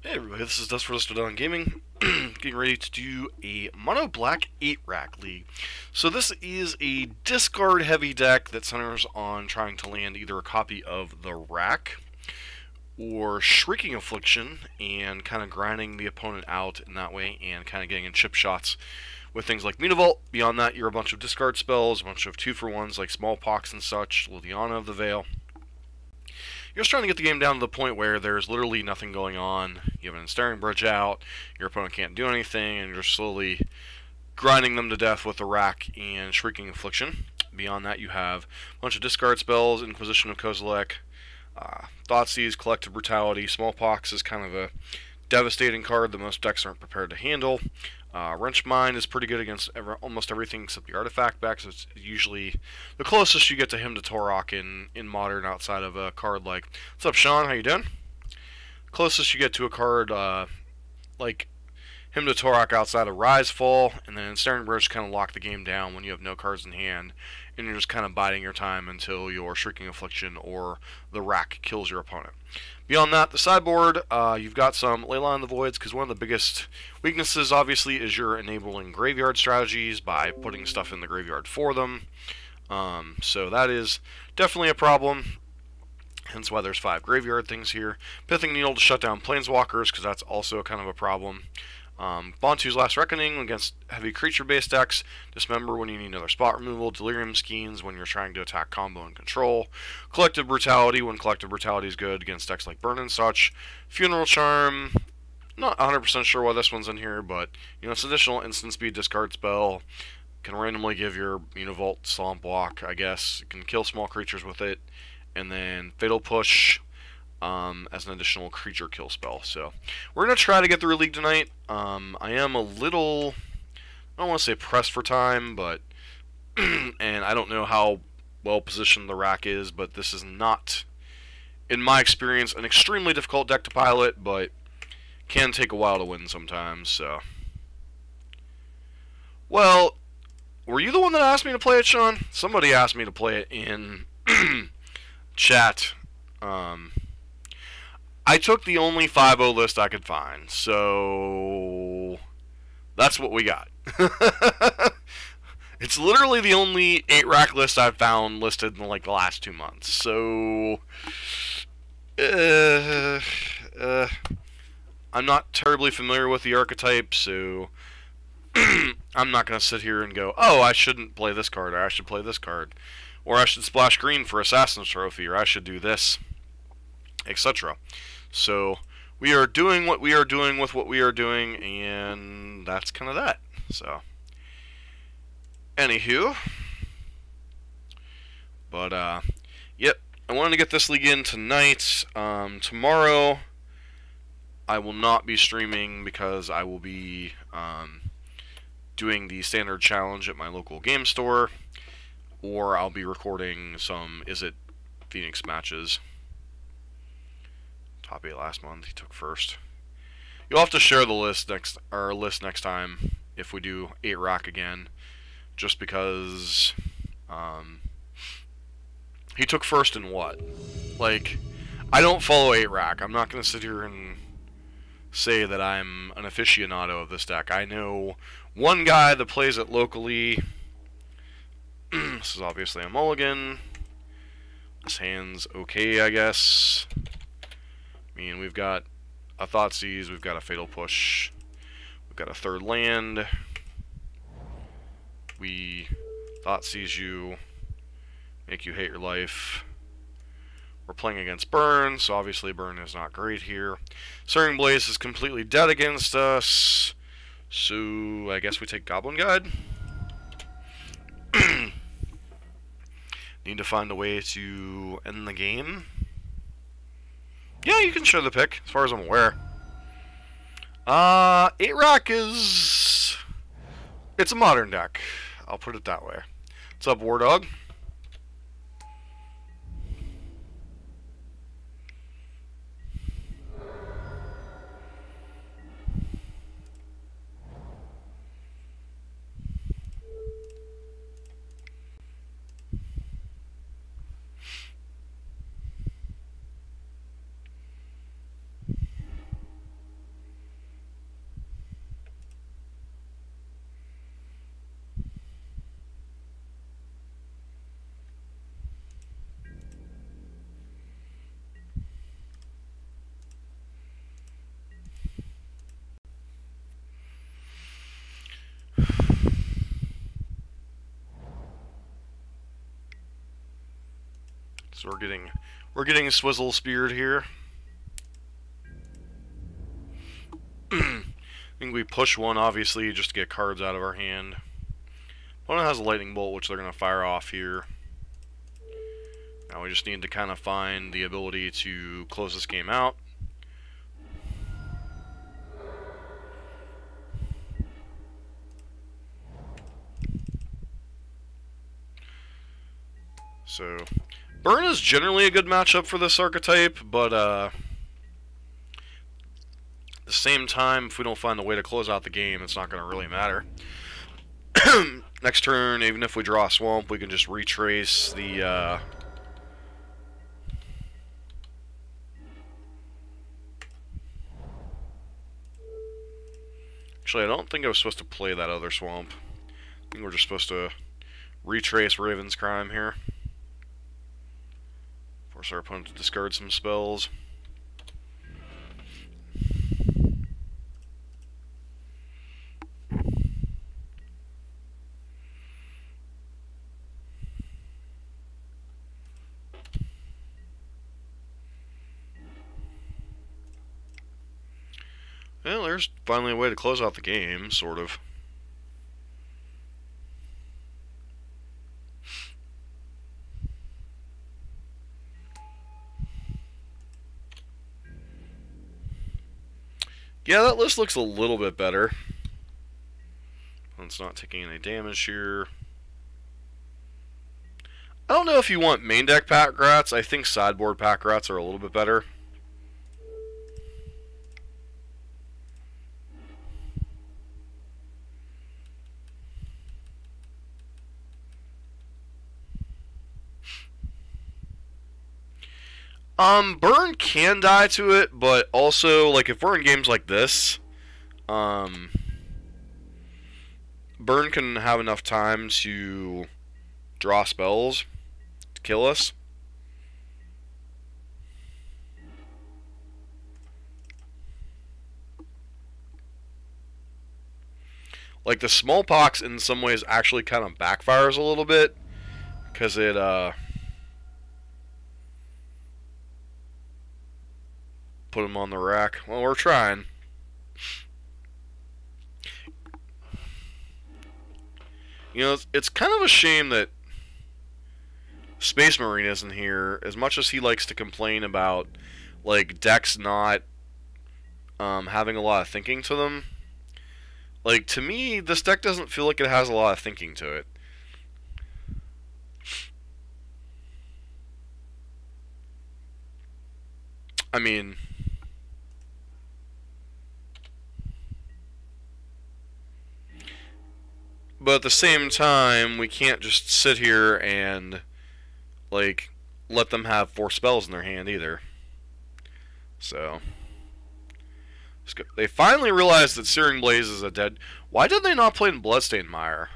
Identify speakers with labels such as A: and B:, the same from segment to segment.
A: Hey everybody, this is Dust for Listed on Gaming, getting ready to do a Mono Black 8-Rack League. So this is a discard heavy deck that centers on trying to land either a copy of the Rack or Shrieking Affliction and kind of grinding the opponent out in that way and kind of getting in chip shots with things like Mutavault. Beyond that, you're a bunch of discard spells, a bunch of 2-for-1s like Smallpox and such, Liliana of the Veil. You're just trying to get the game down to the point where there's literally nothing going on. You have an Ensnaring Bridge out, your opponent can't do anything, and you're slowly grinding them to death with the Rack and Shrieking Affliction. Beyond that, you have a bunch of discard spells, Inquisition of Kozilek, Thoughtseize, Collective Brutality. Smallpox is kind of a devastating card that most decks aren't prepared to handle. Wrench Mind is pretty good against almost everything except the artifact back, so it's usually the closest you get to Hymn to Torok in Modern outside of a card like... What's up, Sean? How you doing? Closest you get to a card like Hymn to Torok outside of Rise/Fall, and then Ensnaring Bridge kind of lock the game down when you have no cards in hand, and you're just kind of biding your time until your Shrieking Affliction or the Rack kills your opponent. Beyond that, the sideboard, you've got some Leyline of the Voids, because one of the biggest weaknesses, obviously, is you're enabling graveyard strategies by putting stuff in the graveyard for them. So that is definitely a problem, hence why there's 5 graveyard things here. Pithing Needle to shut down Planeswalkers, because that's also kind of a problem. Bontu's Last Reckoning against heavy creature-based decks. Dismember when you need another spot removal. Delirium Schemes when you're trying to attack combo and control. Collective Brutality when Collective Brutality is good against decks like Burn and such. Funeral Charm, not 100% sure why this one's in here, but it's additional instant speed discard spell. Can randomly give your Mutavault Slump Block, I guess. You can kill small creatures with it. And then Fatal Push as an additional creature kill spell. So we're going to try to get through a league tonight. I am a little, I don't want to say pressed for time, but and I don't know how well positioned the Rack is, but this is not, in my experience, an extremely difficult deck to pilot, but can take a while to win sometimes. So, well, were you the one that asked me to play it, Sean? Somebody asked me to play it in chat. I took the only 5-0 list I could find, so that's what we got. It's literally the only 8-rack list I've found listed in like the last 2 months, so I'm not terribly familiar with the archetype, so I'm not going to sit here and go, oh, I shouldn't play this card, or I should play this card, or I should splash green for Assassin's Trophy, or I should do this, etc. So we are doing what we are doing with what we are doing, and that's kind of that. So, anywho, but yep, I wanted to get this league in tonight. Tomorrow, I will not be streaming because I will be doing the standard challenge at my local game store, or I'll be recording some Izzet Phoenix matches. Top 8 last month, he took first. You'll have to share the list next time if we do 8-rack again, just because he took first in what? Like, I don't follow 8-rack. I'm not going to sit here and say that I'm an aficionado of this deck. I know one guy that plays it locally. This is obviously a mulligan. This hand's okay, I guess. I mean, we've got a Thoughtseize, we've got a Fatal Push, we've got a 3rd land. We Thoughtseize you, make you hate your life. We're playing against Burn, so obviously Burn is not great here. Searing Blaze is completely dead against us, so I guess we take Goblin Guide. Need to find a way to end the game. Yeah, you can share the pick, as far as I'm aware. 8-rack is... it's a modern deck. I'll put it that way. What's up, War Dog? So we're getting Swizzle Speared here. I think we push one, obviously, just to get cards out of our hand. Opponent has a Lightning Bolt, which they're going to fire off here. Now we just need to kind of find the ability to close this game out. So, Burn is generally a good matchup for this archetype, but at the same time, if we don't find a way to close out the game, it's not going to really matter. Next turn, even if we draw a Swamp, we can just retrace the... Actually, I don't think I was supposed to play that other Swamp. I think we're just supposed to retrace Raven's Crime here. Force our opponent to discard some spells. Well, there's finally a way to close out the game, sort of. Yeah, that list looks a little bit better. It's not taking any damage here. I don't know if you want main deck Pack Rats. I think sideboard Pack Rats are a little bit better. Burn can die to it, but also, like, if we're in games like this, Burn can have enough time to draw spells to kill us. Like, the Smallpox in some ways actually kind of backfires a little bit, because it, put him on the rack. Well, we're trying. You know, it's kind of a shame that Space Marine isn't here, as much as he likes to complain about, like, decks not having a lot of thinking to them. Like, to me, this deck doesn't feel like it has a lot of thinking to it. I mean... But at the same time, we can't just sit here and, like, let them have 4 spells in their hand either. So, they finally realized that Searing Blaze is a dead... Why did they not play in Bloodstained Mire?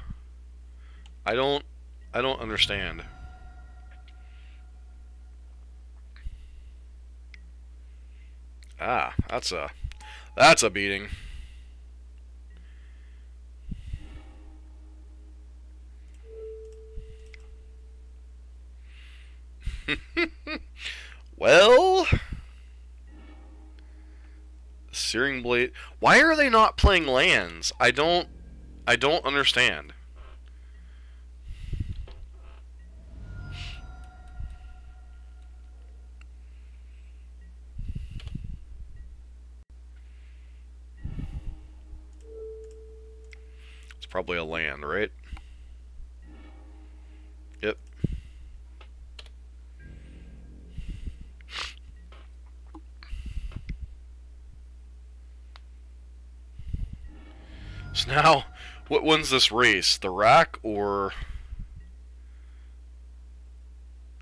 A: I don't understand. Ah, that's a beating. Well, Searing Blade. Why are they not playing lands? I don't understand. It's probably a land, right? Yep. So now, what wins this race? The Rack or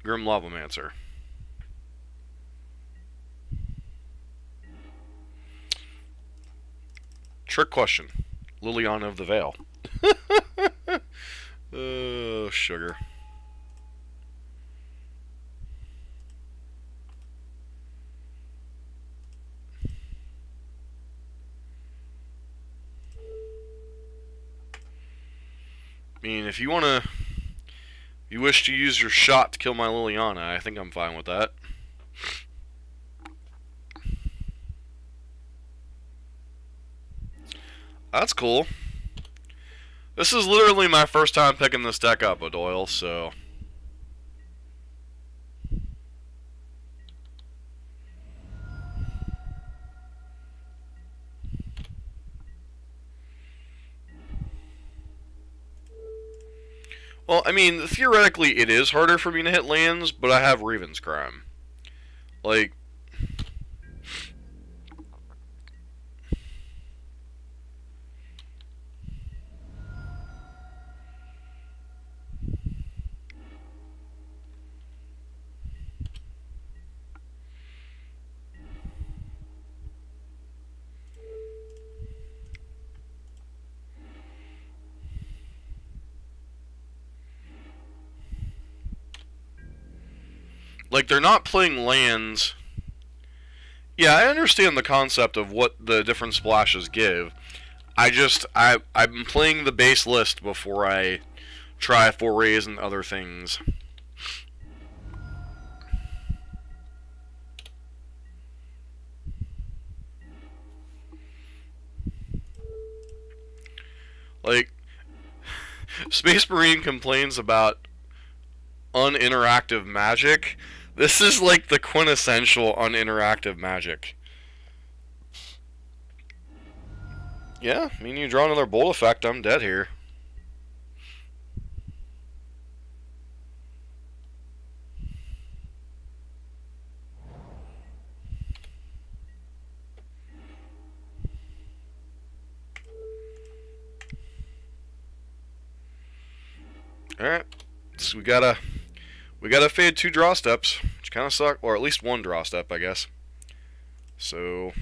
A: Grim Lavamancer? Trick question. Liliana of the Veil. Oh, sugar. I mean, if you want You wish to use your shot to kill my Liliana. I think I'm fine with that. That's cool. This is literally my first time picking this deck up, Adoyle, so... Well, I mean, theoretically it is harder for me to hit lands, but I have Raven's Crime. Like... Like, they're not playing lands. Yeah, I understand the concept of what the different splashes give. I'm playing the base list before I try forays and other things. Like, Space Marine complains about uninteractive Magic. This is like the quintessential uninteractive Magic. Yeah, I mean, you draw another Bolt Effect, I'm dead here. Alright, so we gotta fade 2 draw steps, which kind of suck, or at least 1 draw step, I guess. So...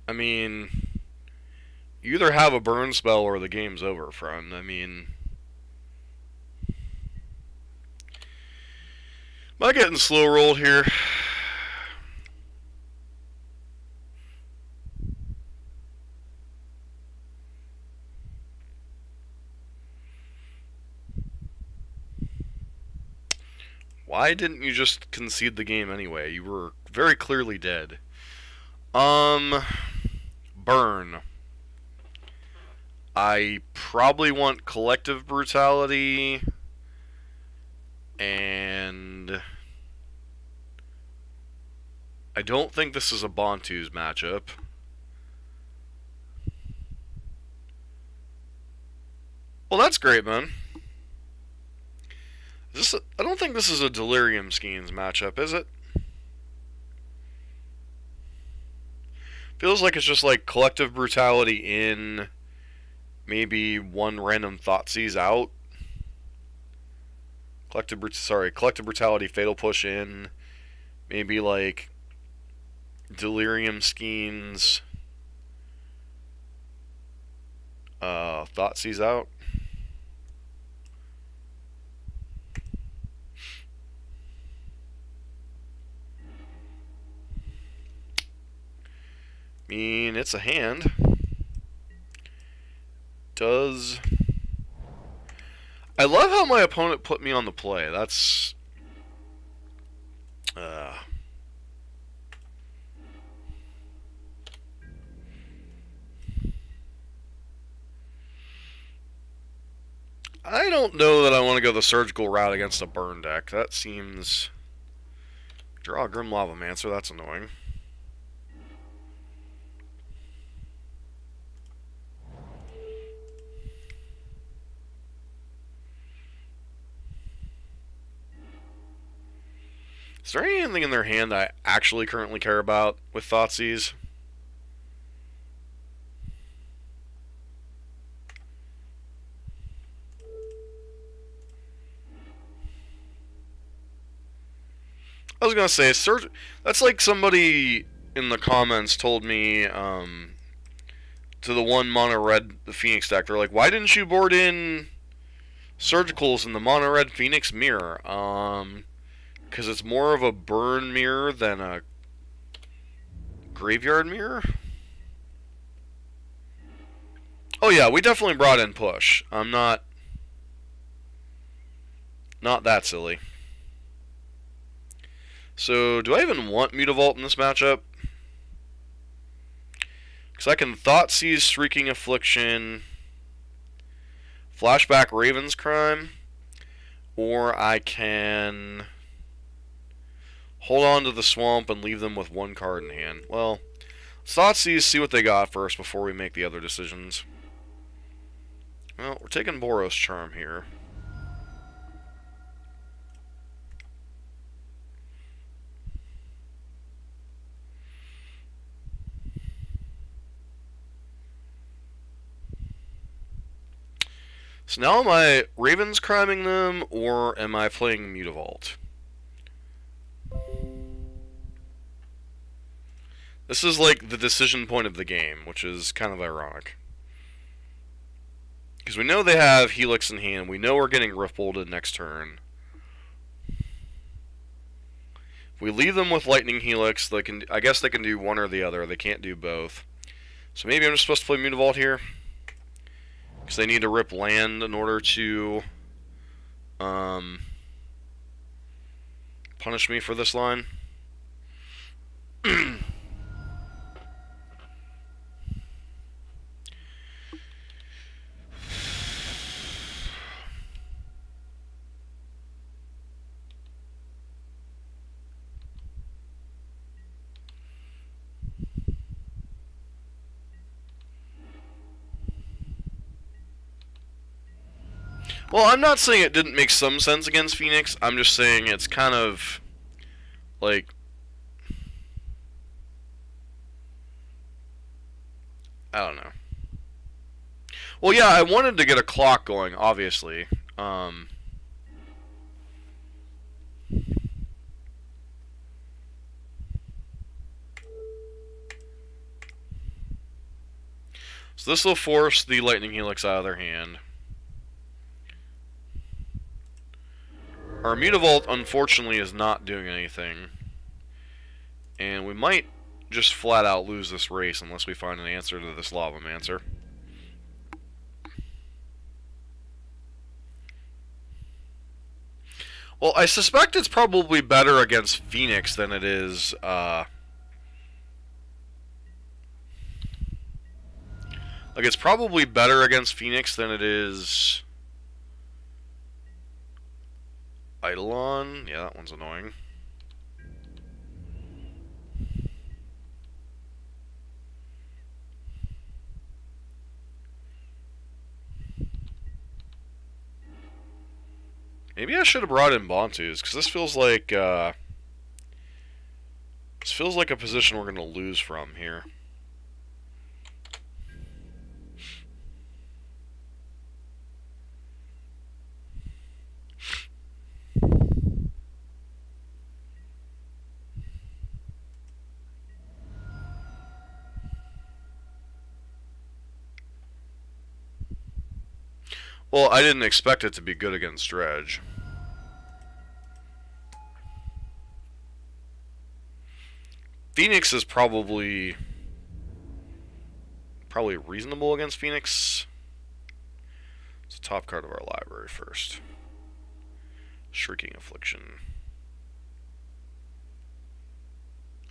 A: I mean, you either have a burn spell or the game's over, friend. I mean... Am I getting slow rolled here? Why didn't you just concede the game anyway? You were very clearly dead. Burn. I probably want Collective Brutality... And I don't think this is a Bontu's matchup. Well, that's great, man. I don't think this is a Delirium Schemes matchup, is it? Feels like it's just like Collective Brutality in, maybe one random Thoughtseize out. Collective Brutality, Fatal Push in, maybe like Delirium Schemes, Thoughtseize out. I mean, it's a hand. Does... I love how my opponent put me on the play. That's... I don't know that I want to go the surgical route against a burn deck. That seems... Draw a Grim Lavamancer, that's annoying. Is there anything in their hand I actually currently care about with Thoughtseize? I was gonna say, that's like somebody in the comments told me, to the one mono red, the Phoenix deck, they're like, why didn't you board in Surgicals in the mono red Phoenix mirror? Because it's more of a burn mirror than a graveyard mirror. Oh yeah, we definitely brought in push. I'm not that silly. So, do I even want Mutavault in this matchup? Because I can Thoughtseize Shrieking Affliction, Flashback Raven's Crime, or I can hold on to the Swamp and leave them with one card in hand. Well, let's Thoughtseize, see what they got first before we make the other decisions. Well, we're taking Boros Charm here. So now am I Ravens criming them, or am I playing Mutavault? This is like the decision point of the game, which is kind of ironic. Because we know they have Helix in hand, we know we're getting Riftbolted next turn. If we leave them with Lightning Helix, they can, I guess they can do one or the other, they can't do both. So maybe I'm just supposed to play Mutavault here? Because they need to rip land in order to punish me for this line. Well, I'm not saying it didn't make some sense against Phoenix. I'm just saying it's kind of like, I don't know. Well, yeah, I wanted to get a clock going, obviously. So this will force the Lightning Helix out of their hand. Our Mutavault, unfortunately, is not doing anything. And we might just flat out lose this race unless we find an answer to this Lavamancer. Well, I suspect it's probably better against Phoenix than it is, like, it's probably better against Phoenix than it is Eidolon. Yeah, that one's annoying. Maybe I should have brought in Bontus, because this feels like a position we're going to lose from here. Well, I didn't expect it to be good against Dredge. Phoenix is probably reasonable against Phoenix. It's the top card of our library first. Shrieking Affliction.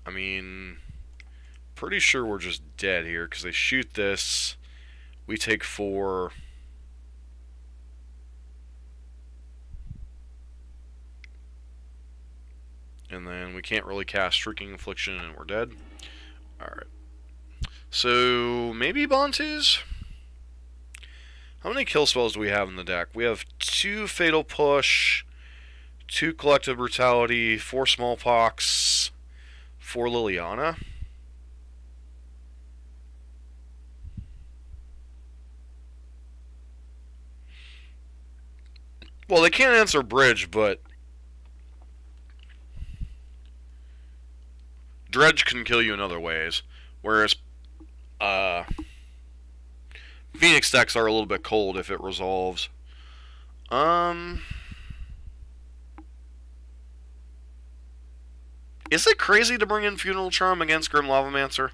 A: I mean, pretty sure we're just dead here because they shoot this. We take 4. And then we can't really cast Shrieking Affliction and we're dead. Alright. So, maybe Bontus? How many kill spells do we have in the deck? We have 2 Fatal Push, 2 Collective Brutality, 4 Smallpox, 4 Liliana. Well, they can't answer Bridge, but Dredge can kill you in other ways, whereas Phoenix decks are a little bit cold if it resolves. Is it crazy to bring in Funeral Charm against Grim Lavamancer?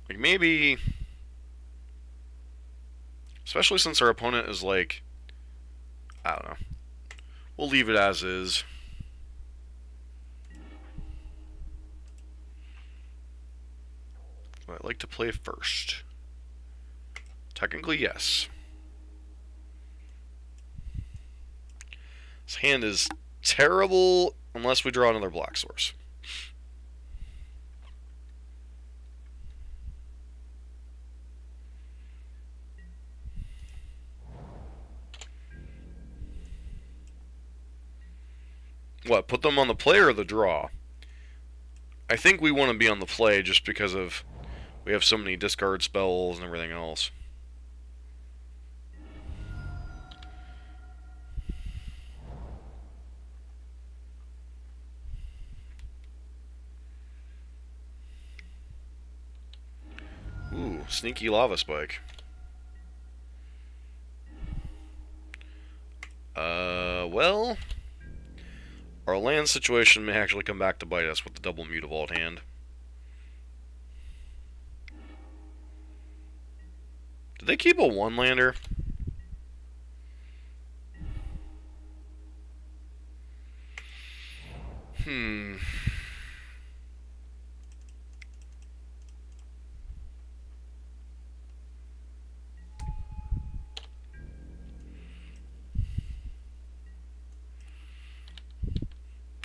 A: Like, maybe... Especially since our opponent is like... I don't know. We'll leave it as is. I'd like to play first. Technically, yes. This hand is terrible unless we draw another black source. What, put them on the play or the draw? I think we want to be on the play just because of we have so many discard spells and everything else. Ooh, sneaky lava spike. Well, our land situation may actually come back to bite us with the double Mutavault hand. Did they keep a one-lander?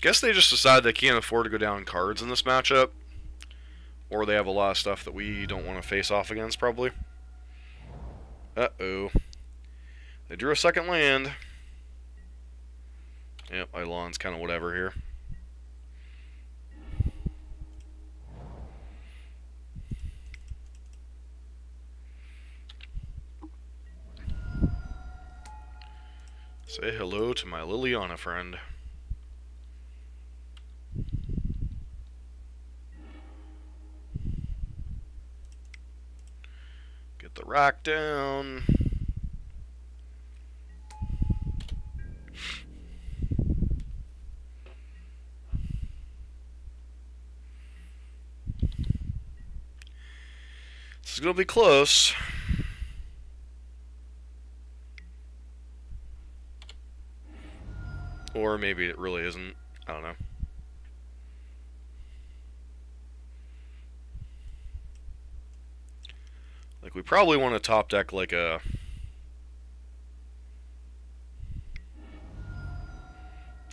A: Guess they just decided they can't afford to go down cards in this matchup. Or they have a lot of stuff that we don't want to face off against, probably. Uh-oh. They drew a second land. Yep, Eidolon's kind of whatever here. Say hello to my Liliana friend. Get the rack down. This is going to be close. Or maybe it really isn't. I don't know. Like, we probably want to top deck like a...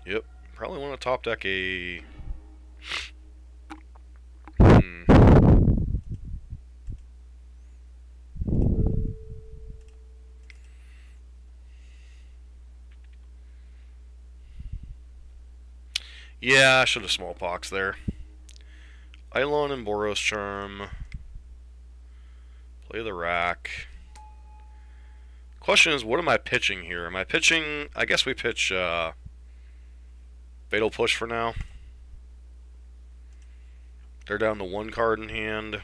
A: Yep. Probably want to top deck a... Yeah, I should have smallpox there. Eidolon and Boros Charm. Play the rack. Question is, what am I pitching here? Am I pitching... I guess we pitch Fatal Push for now. They're down to one card in hand.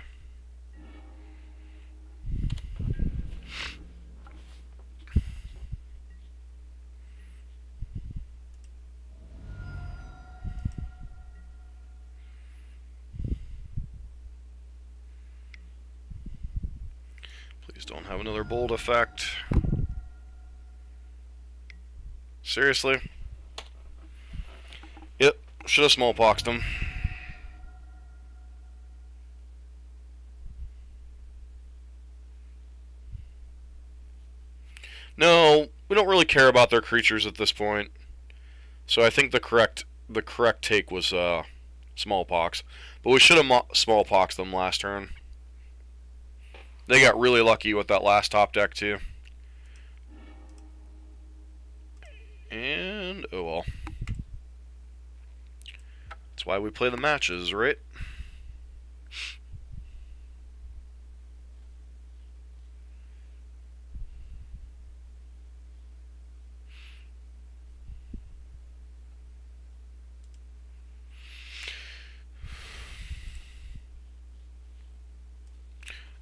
A: Please don't have another bold effect. Seriously? Yep, should have smallpoxed him. No, we don't really care about their creatures at this point. So I think the correct take was smallpox. But we should have smallpoxed them last turn. They got really lucky with that last top deck too. And oh well. That's why we play the matches, right?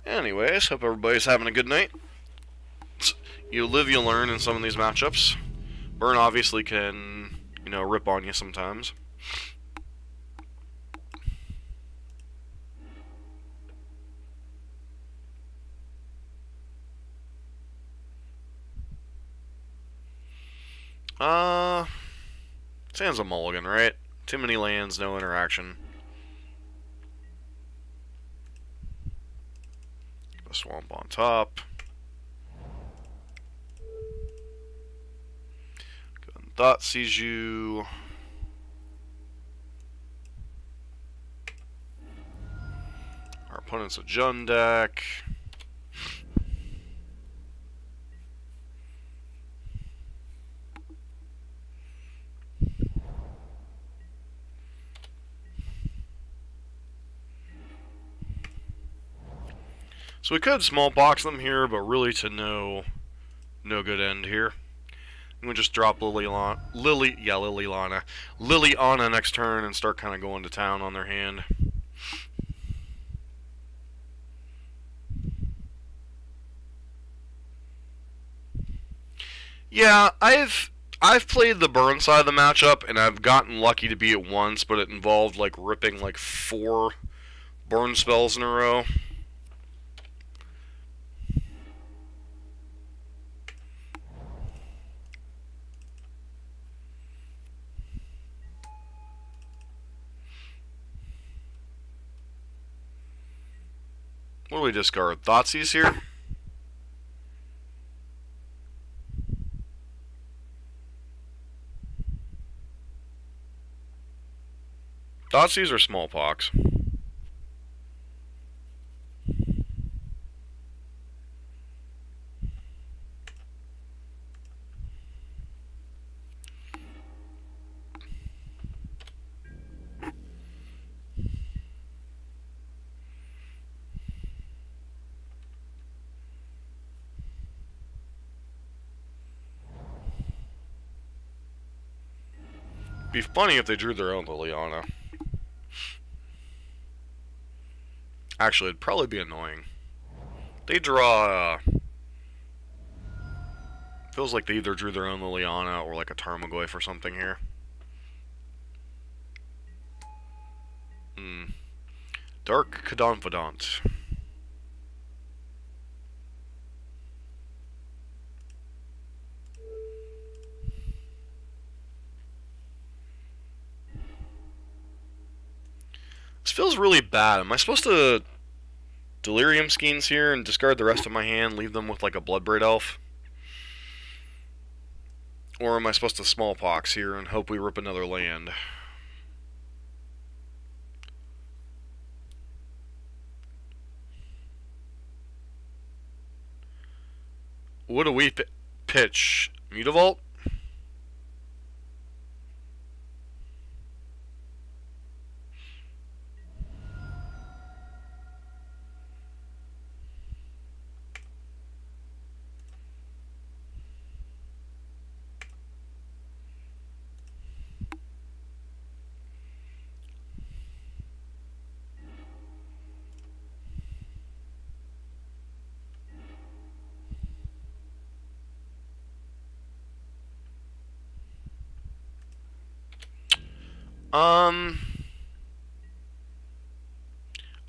A: Anyways, hope everybody's having a good night. You live, you learn in some of these matchups. Burn obviously can, you know, rip on you sometimes. Sans a mulligan, right? Too many lands, no interaction. A swamp on top. Thoughtseize. Our opponent's a Jund deck. So we could small box them here, but really to no good end here. And we just drop Liliana next turn and start kind of going to town on their hand. Yeah, I've played the burn side of the matchup, and I've gotten lucky to beat it once, but it involved like ripping like 4 burn spells in a row. What do we discard? Thoughtseize here? Thoughtseize or Smallpox? Be funny if they drew their own Liliana. Actually, it'd probably be annoying. They draw... feels like they either drew their own Liliana or like a Tarmogoyf or something here. Dark Confidant. This feels really bad. Am I supposed to Delirium Skeins here and discard the rest of my hand, leave them with like a Bloodbraid Elf? Or am I supposed to Smallpox here and hope we rip another land? What do we pitch? Mutavault?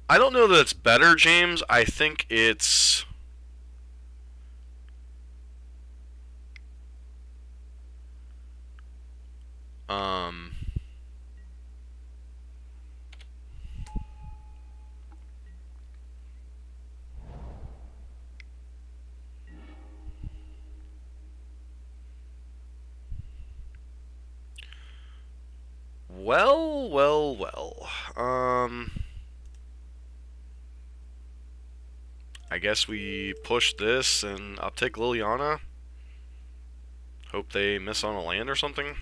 A: I don't know that it's better, James. I think it's... Well. I guess we push this and I'll take Liliana. Hope they miss on a land or something.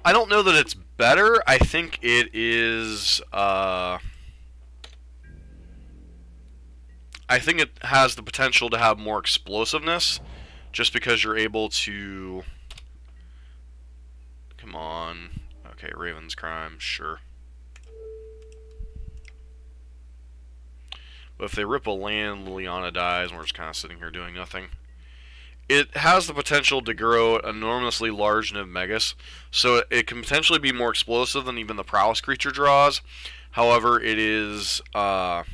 A: I don't know that it's better. I think it is... I think it has the potential to have more explosiveness, just because you're able to... Come on. Okay, Raven's Crime, sure. But if they rip a land, Liliana dies, and we're just kind of sitting here doing nothing. it has the potential to grow enormously large Niv Megas, so it can potentially be more explosive than even the Prowess creature draws. However, it is, well,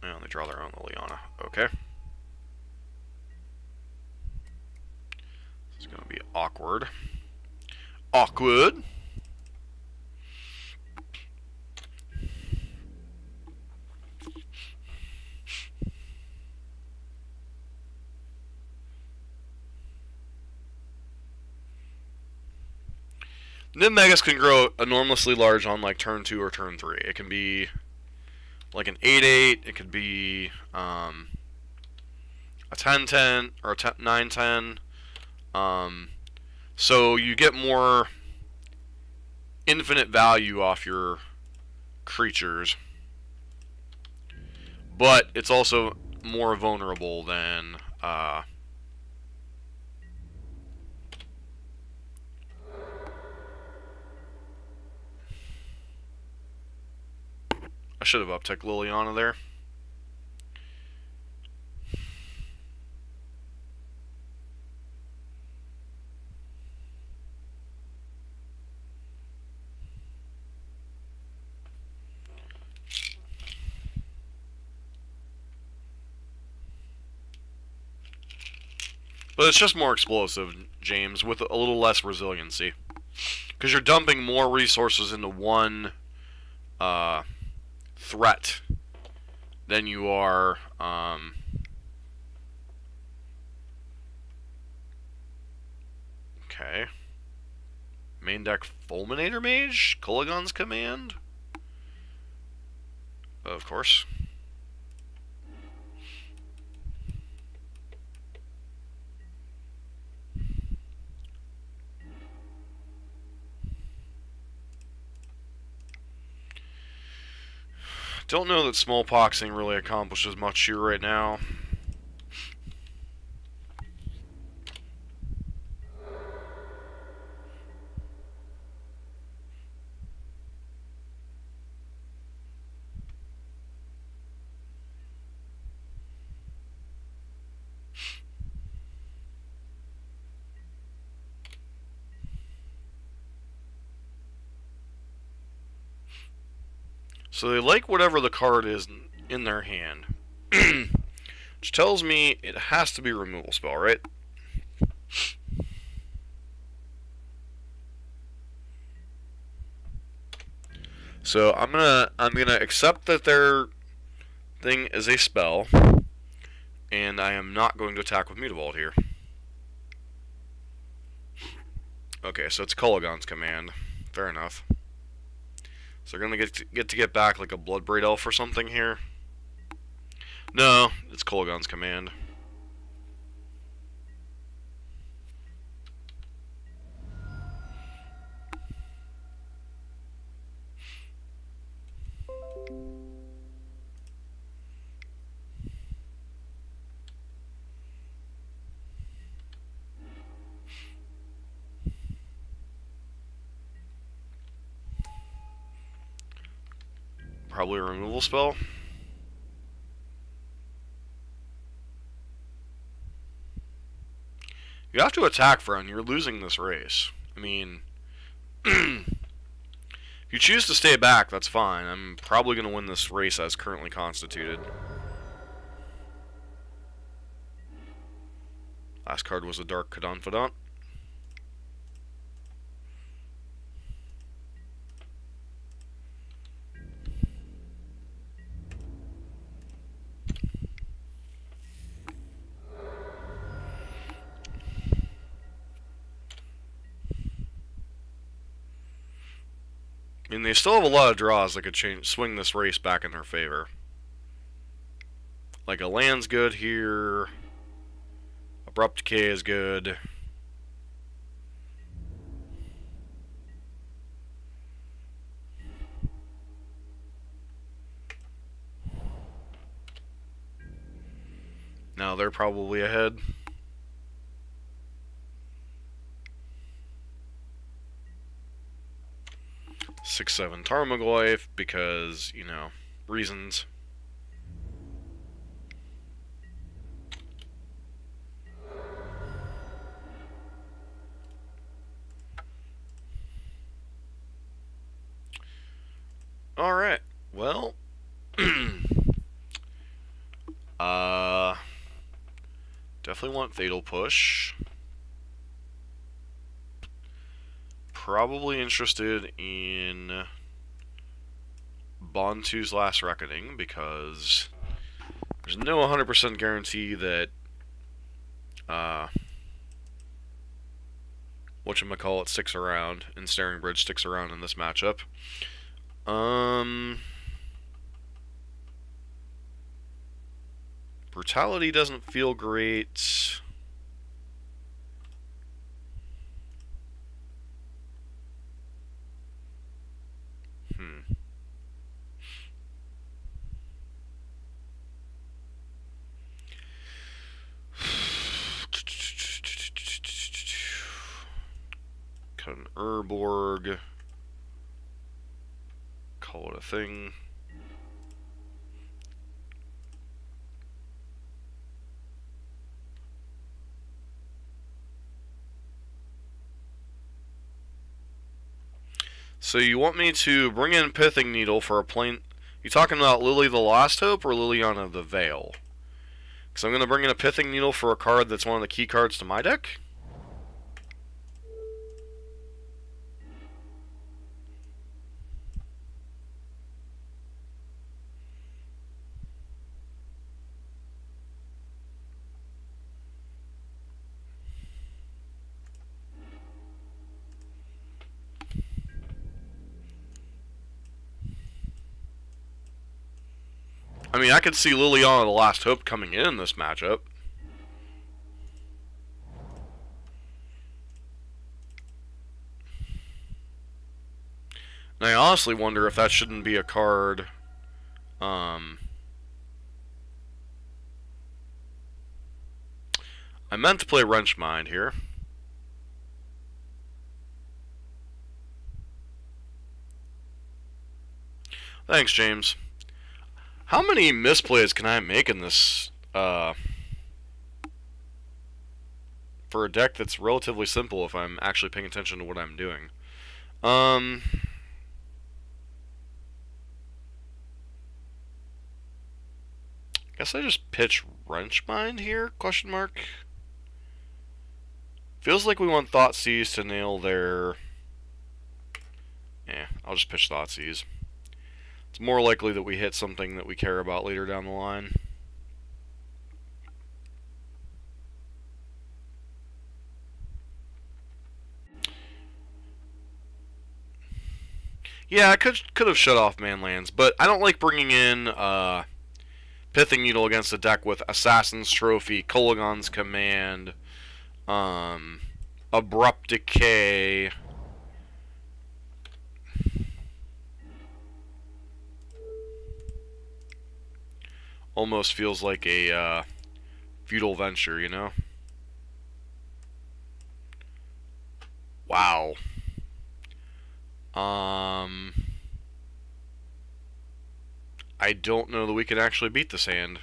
A: they draw their own Liliana. Okay. This is going to be awkward. Awkward. Niv Megas can grow enormously large on like turn 2 or turn 3. It can be like an 8/8. It could be a 10/10 or a 9/10. So you get more infinite value off your creatures, but it's also more vulnerable than I should have upticked Liliana there. But it's just more explosive, James, with a little less resiliency. Because you're dumping more resources into one threat than you are okay. Main deck Fulminator Mage? Kolaghan's Command? Of course. Don't know that smallpoxing really accomplishes much here right now. So they like whatever the card is in their hand. Which tells me it has to be a removal spell, right? So I'm gonna accept that their thing is a spell, and I am not going to attack with Mutavault here. Okay, so it's Kolaghan's Command. Fair enough. So they're gonna get back like a Bloodbraid Elf or something here. No, it's Kolaghan's Command. Probably a removal spell. You have to attack, friend. You're losing this race. I mean, if you choose to stay back, that's fine. I'm probably going to win this race as currently constituted. Last card was a Dark Confidant. I mean, they still have a lot of draws that could swing this race back in their favor. Like a land's good here. Abrupt Decay is good. Now they're probably ahead. Six, 7 Tarmogoyf because, you know, reasons. Alright, well, definitely want Fatal Push. Probably interested in Bontu's Last Reckoning, because there's no 100% guarantee that, whatchamacallit sticks around, and Staring Bridge sticks around in this matchup. Brutality doesn't feel great. Cut an Urborg. Call it a thing. So you want me to bring in Pithing Needle for a plain... You talking about Lily the Lost Hope or Liliana the Veil? Because I'm going to bring in a Pithing Needle for a card that's one of the key cards to my deck. I mean, I could see Liliana the Last Hope coming in this matchup. And I honestly wonder if that shouldn't be a card. I meant to play Wrench Mind here. Thanks, James. How many misplays can I make in this, for a deck that's relatively simple if I'm actually paying attention to what I'm doing? Guess I just pitch Wrench Mind here? Question mark. Feels like we want Thoughtseize to nail their... I'll just pitch Thoughtseize. It's more likely that we hit something that we care about later down the line. Yeah, I could have shut off Manlands, but I don't like bringing in Pithing Needle against a deck with Assassin's Trophy, Kolaghan's Command, Abrupt Decay. Almost feels like a futile venture, you know? Wow. I don't know that we can actually beat this hand.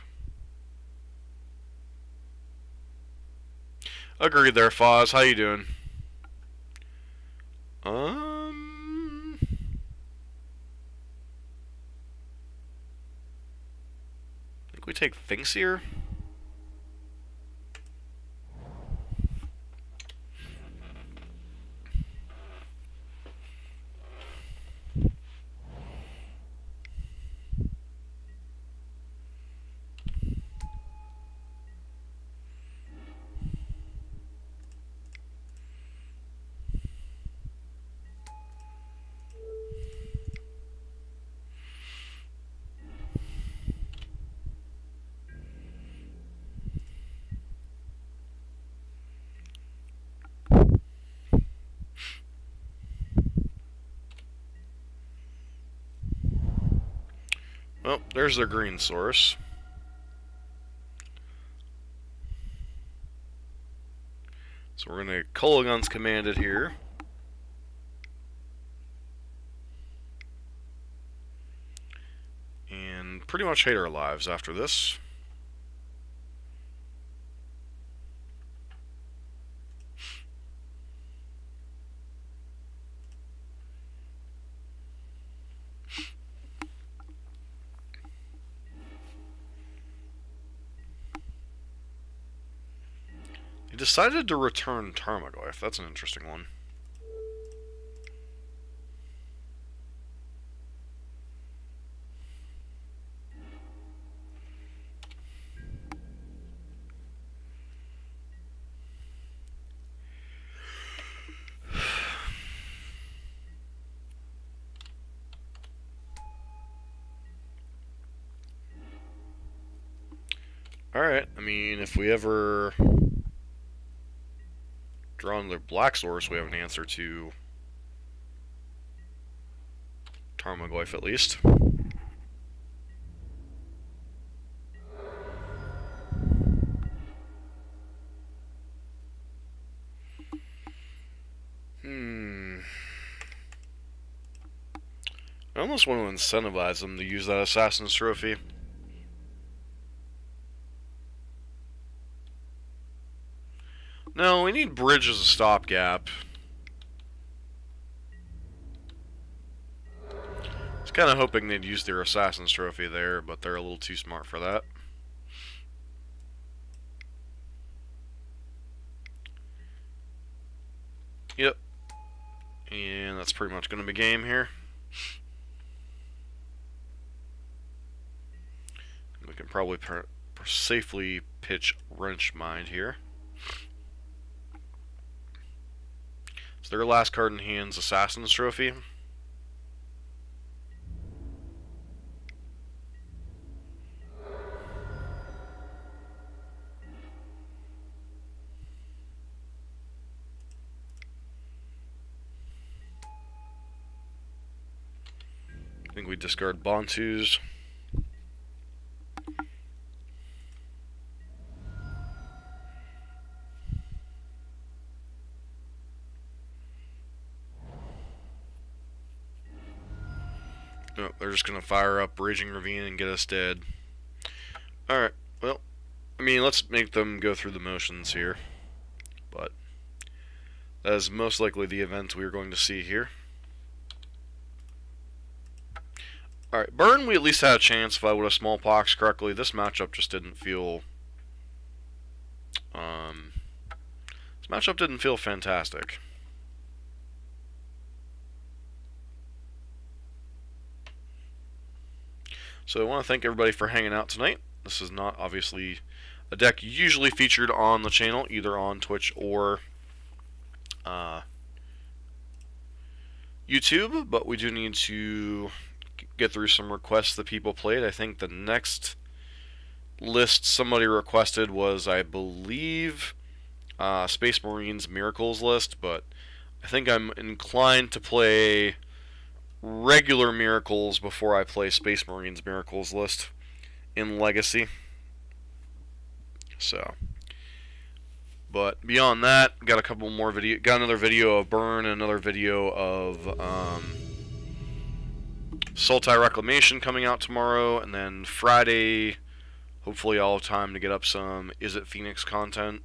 A: Agreed there, Foz. How you doing? I think we take Finksier. Well, there's their green source. So we're going to Kolaghan's Command it here. And pretty much hate our lives after this. decided to return Tarmogoyf. That's an interesting one. Alright, I mean, if we ever draw another black source, we have an answer to Tarmogoyf at least. I almost want to incentivize them to use that Assassin's Trophy. No, we need Bridge as a stopgap. I was kind of hoping they'd use their Assassin's Trophy there, but they're a little too smart for that. Yep. And that's pretty much going to be game here. We can probably safely pitch Wrench Mind here. So their last card in hand's Assassin's Trophy. I think we discard Bontus. No, they're just going to fire up Raging Ravine and get us dead. Alright, well, I mean, let's make them go through the motions here. But that is most likely the event we are going to see here. Alright, Burn we at least had a chance if I would have Smallpox correctly. This matchup just didn't feel... this matchup didn't feel fantastic. So I want to thank everybody for hanging out tonight. This is not obviously a deck usually featured on the channel, either on Twitch or YouTube, but we do need to get through some requests that people played. I think the next list somebody requested was, I believe, Space Marines Miracles list, but I think I'm inclined to play regular Miracles before I play Space Marines Miracles list in Legacy. So, but beyond that, got a couple more got another video of Burn and another video of Sultai Reclamation coming out tomorrow, and then Friday, hopefully I'll have time to get up some Izzet Phoenix content.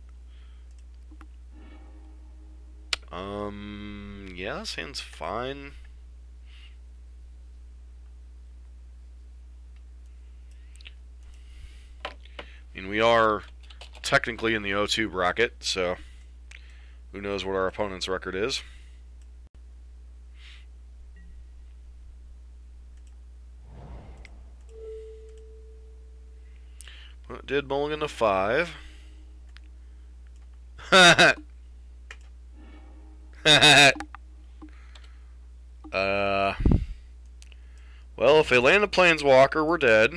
A: Yeah, that sounds fine. I mean, we are technically in the O2 bracket, so who knows what our opponent's record is. Well, it did mulligan to 5. Well, if they land a Planeswalker, we're dead.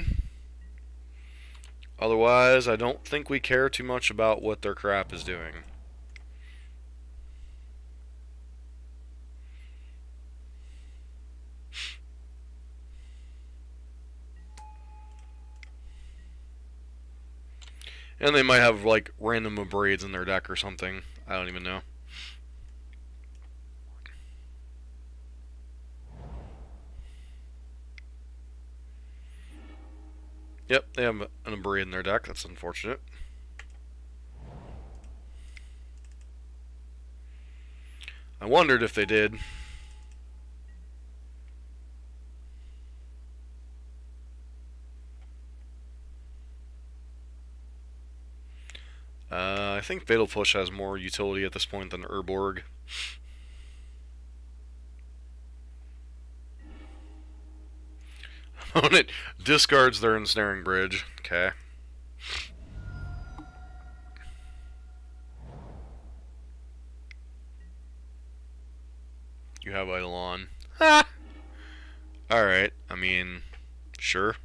A: Otherwise, I don't think we care too much about what their crap is doing. And they might have, like, random Abrades in their deck or something. I don't even know. Yep, they have an Abrade in their deck. That's unfortunate. I wondered if they did. I I think Fatal Push has more utility at this point than Urborg. Opponent discards their Ensnaring Bridge. Okay. You have Eidolon. Ha! Alright, I mean, sure.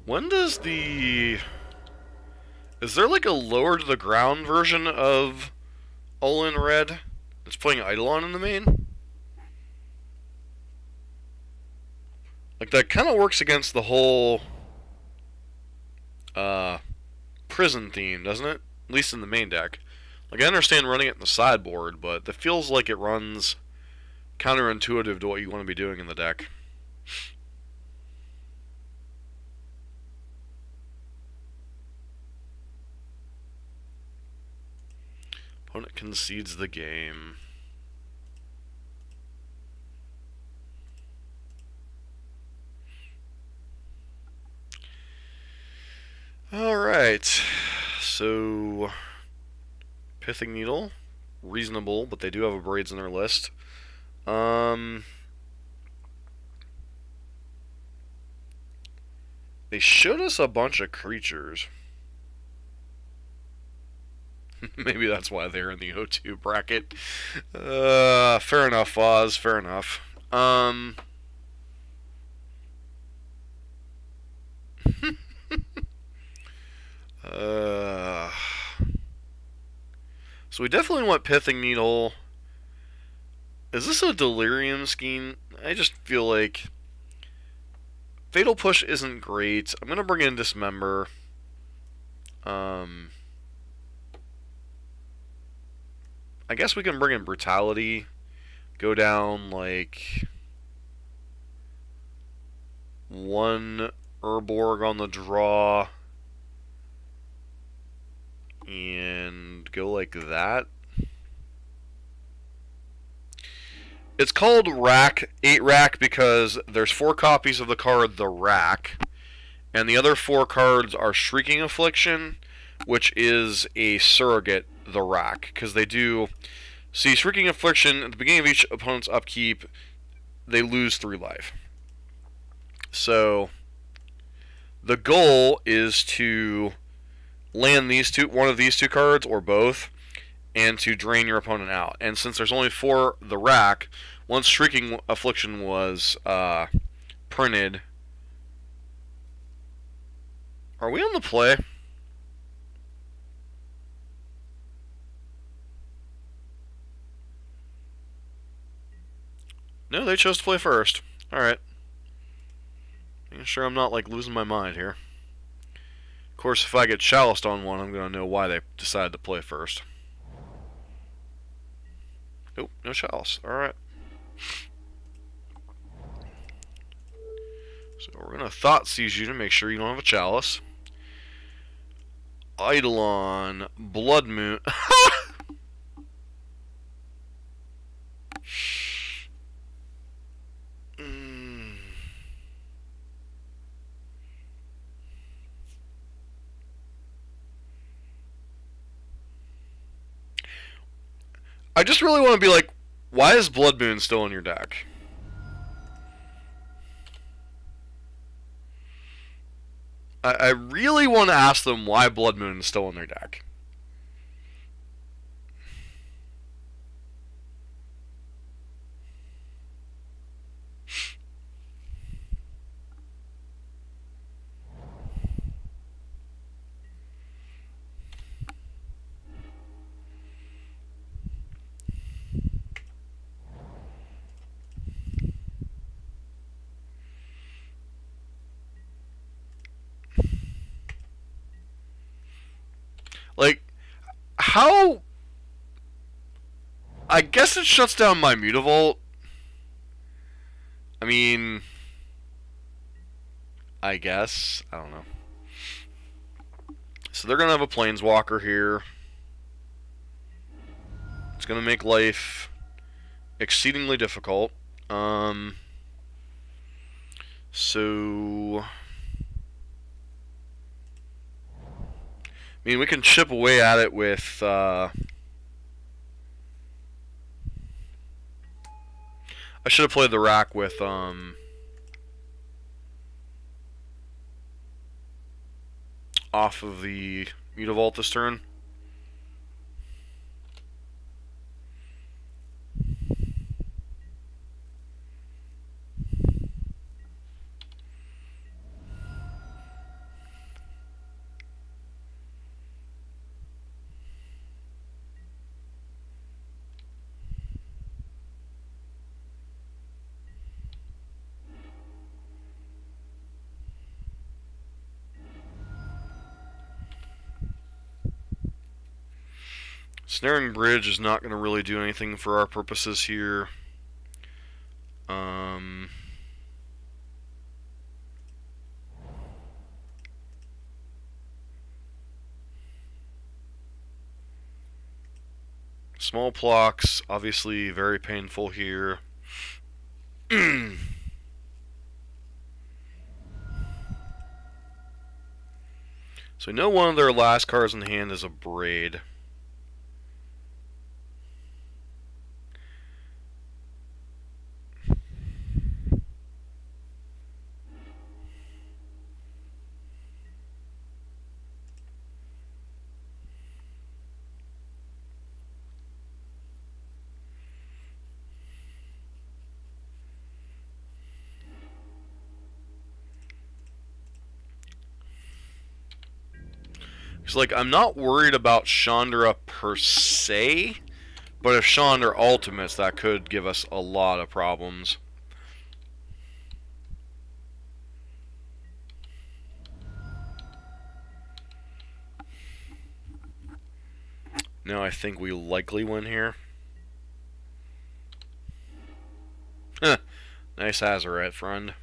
A: When does the... Is there like a lower to the ground version of Olin Red that's playing Eidolon in the main? Like, that kind of works against the whole prison theme, doesn't it? At least in the main deck. Like, I understand running it in the sideboard, but it feels like it runs counterintuitive to what you want to be doing in the deck. Opponent concedes the game. Alright, so Pithing Needle, reasonable, but they do have a Braids in their list. They showed us a bunch of creatures. Maybe that's why they're in the O2 bracket. Fair enough, Oz, fair enough. So we definitely want Pithing Needle. Is this a Delirium scheme? I just feel like Fatal Push isn't great. I'm gonna bring in Dismember. I guess we can bring in Brutality. Go down like one Urborg on the draw. And go like that. It's called Rack, 8 Rack, because there's 4 copies of the card The Rack, and the other 4 cards are Shrieking Affliction, which is a surrogate The Rack, because they do... See, Shrieking Affliction, at the beginning of each opponent's upkeep, they lose 3 life. So, the goal is to land one of these two cards, or both, and to drain your opponent out. And since there's only 4 The Rack, once Shrieking Affliction was printed... Are we on the play? No, they chose to play first. Alright. Making sure I'm not, like, losing my mind here. Of course, if I get chaliced on one, I'm going to know why they decided to play first. Nope, no chalice. Alright. So we're going to Thoughtseize you to make sure you don't have a chalice. Eidolon, Blood Moon. I just really want to be like, why is Blood Moon still in your deck? I really want to ask them why Blood Moon is still in their deck. How... I guess it shuts down my Mutavault. I mean... I guess. I don't know. So they're going to have a Planeswalker here. It's going to make life exceedingly difficult. So... I mean, we can chip away at it with... I should have played the rack with... off of the Mutavault this turn. Snaring Bridge is not going to really do anything for our purposes here. Small blocks, obviously very painful here. So we know one of their last cards in hand is a Braid. It's like, I'm not worried about Chandra per se, but if Chandra ultimates, that could give us a lot of problems. Now I think we likely win here. Huh. Nice Azurite, friend.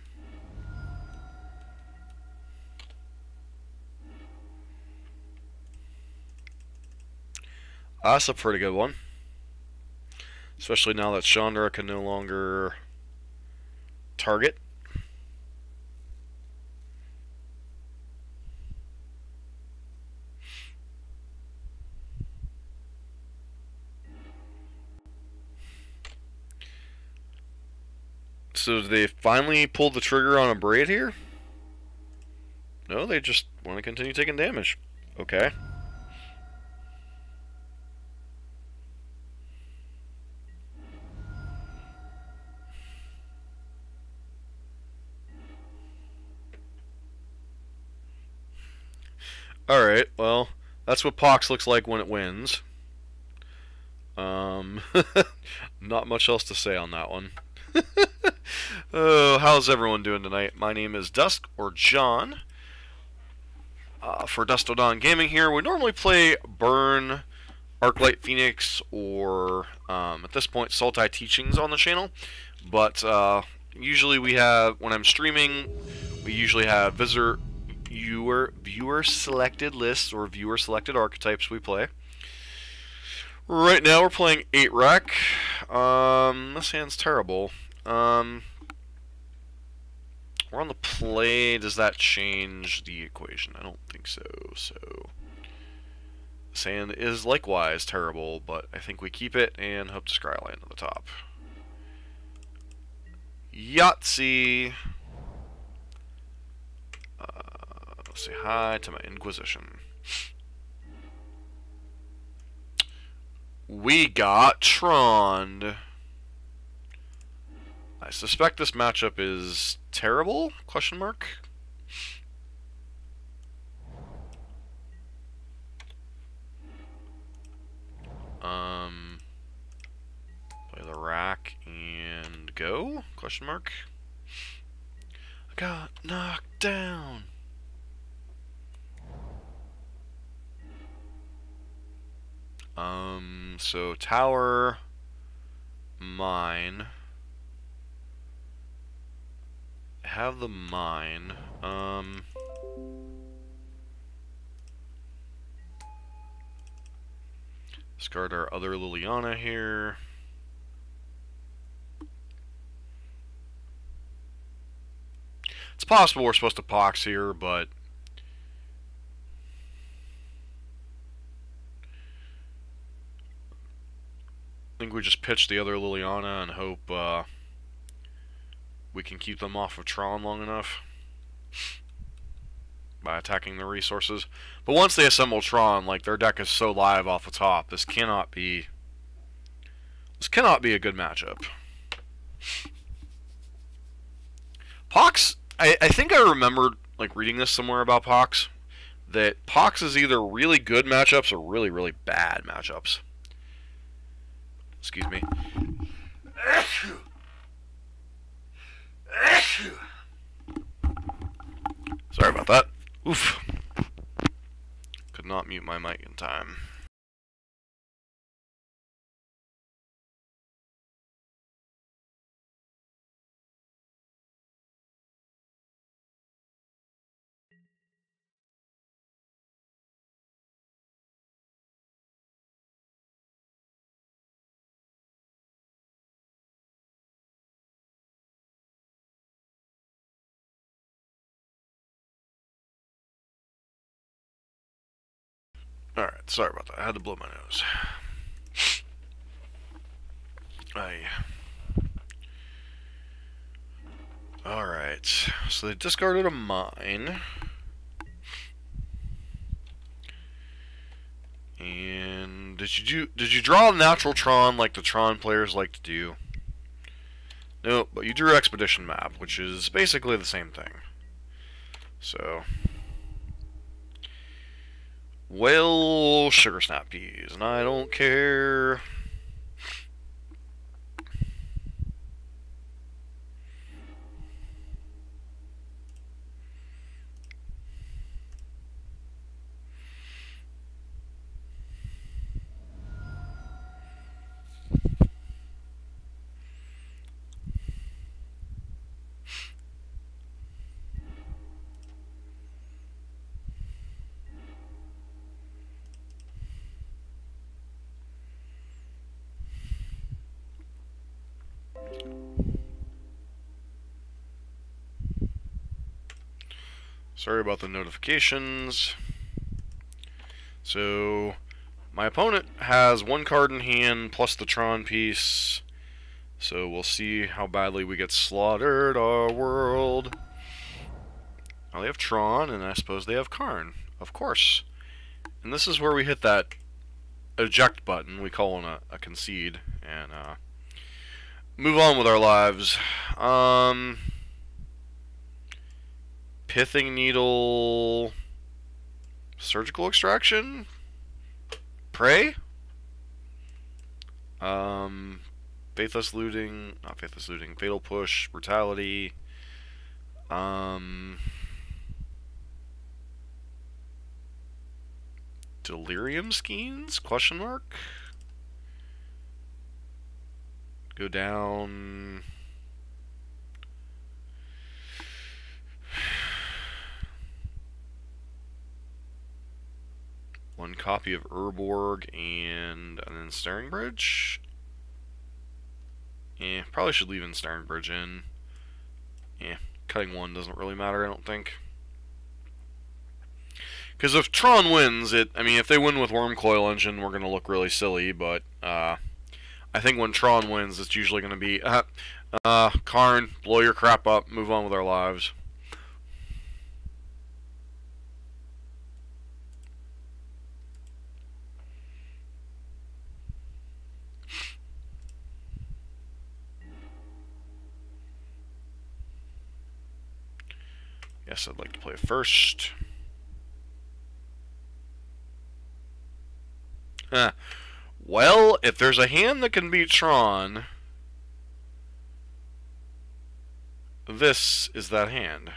A: That's a pretty good one. Especially now that Chandra can no longer target. So do they finally pull the trigger on a Braid here? No, they just want to continue taking damage. Okay. Alright, well, that's what Pox looks like when it wins. Not much else to say on that one. Oh, how's everyone doing tonight? My name is Dusk, or John, for Dusk Till Dawn Gaming here. We normally play Burn, Arclight Phoenix, or, at this point, Sultai Teachings on the channel. But, usually we have, when I'm streaming, we usually have viewer selected lists or viewer selected archetypes we play. Right now we're playing 8-Rack. This hand's terrible. We're on the play. Does that change the equation? I don't think so. So this hand is likewise terrible, but I think we keep it and hope to Scryland on the top. Yahtzee. Say hi to my Inquisition. We got Trond. I suspect this matchup is terrible? Question mark. Play the rack and go? Question mark. I got knocked down. So tower, mine. Have the mine. Discard our other Liliana here. It's possible we're supposed to Pox here, but I think we just pitch the other Liliana and hope we can keep them off of Tron long enough by attacking the resources. But once they assemble Tron, like, their deck is so live off the top, this cannot be a good matchup. Pox, I think I remembered, like, reading this somewhere about Pox, that Pox is either really good matchups or really, really bad matchups. Excuse me. Sorry about that. Oof. Could not mute my mic in time. Alright, sorry about that. I had to blow my nose. Alright, so they discarded a mine. And did you draw a natural Tron like the Tron players like to do? Nope, but you drew Expedition Map, which is basically the same thing. So, well, Sugar Snap Peas, and I don't care. Sorry about the notifications. So, my opponent has one card in hand plus the Tron piece. So we'll see how badly we get slaughtered, our world. Now they have Tron, and I suppose they have Karn. Of course. And this is where we hit that eject button, we call it a concede, and move on with our lives. Pithing Needle, Surgical Extraction, Prey, Faithless Looting, not Faithless Looting, Fatal Push, Brutality, Delirium Skeins, question mark? Go down. One copy of Urborg and an Ensnaring Bridge. Yeah, probably should leave Ensnaring Bridge in. Yeah, cutting one doesn't really matter, I don't think. Because if Tron wins, I mean, if they win with Wormcoil Engine, we're going to look really silly, but I think when Tron wins, it's usually going to be, Karn, blow your crap up, move on with our lives. Yes, I'd like to play first. Well, if there's a hand that can beat Tron, this is that hand.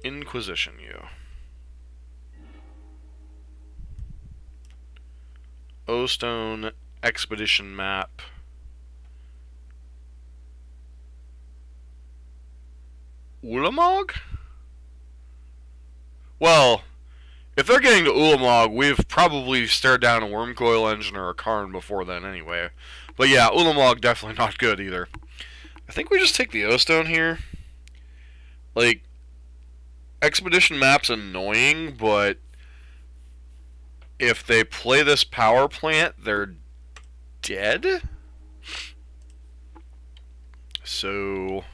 A: Inquisition you. O-Stone Expedition map. Ulamog? Well, if they're getting to Ulamog, we've probably stared down a Wormcoil Engine or a Karn before then anyway. But yeah, Ulamog definitely not good either. I think we just take the O-Stone here. Like, Expedition map's annoying, but if they play this power plant, they're dead? So,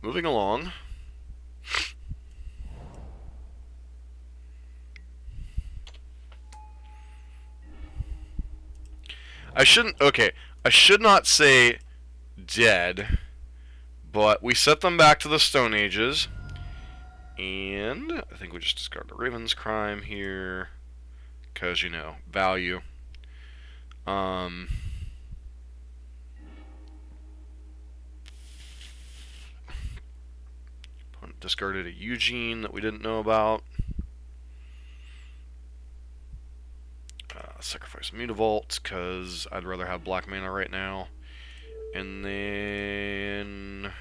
A: moving along. I should not say dead, but we set them back to the Stone Ages, and I think we just discard the Raven's Crime here, because, you know, value. Discarded a Eugene that we didn't know about. Sacrifice Mutavault, because I'd rather have black mana right now. And then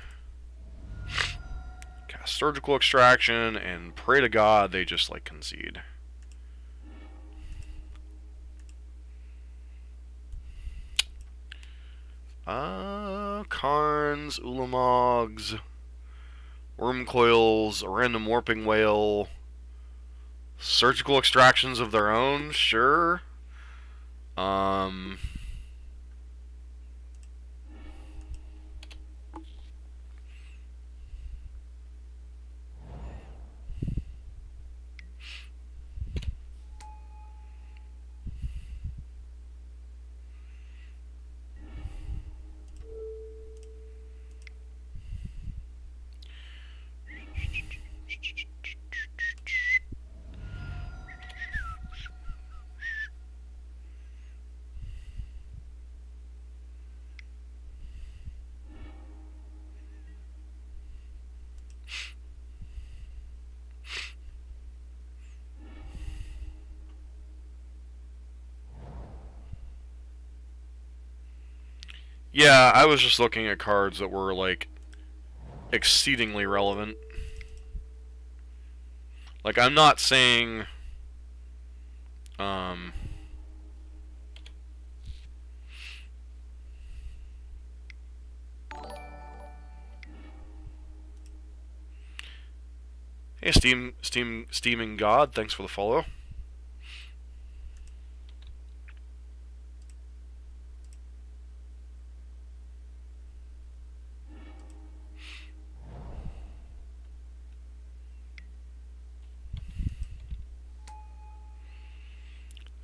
A: cast Surgical Extraction and pray to God they just, like, concede. Karns, Ulamogs, Wormcoils, a random Warping Whale, Surgical Extractions of their own, sure. Yeah, I was just looking at cards that were, like, exceedingly relevant. Like, I'm not saying, hey, Steaming God, thanks for the follow.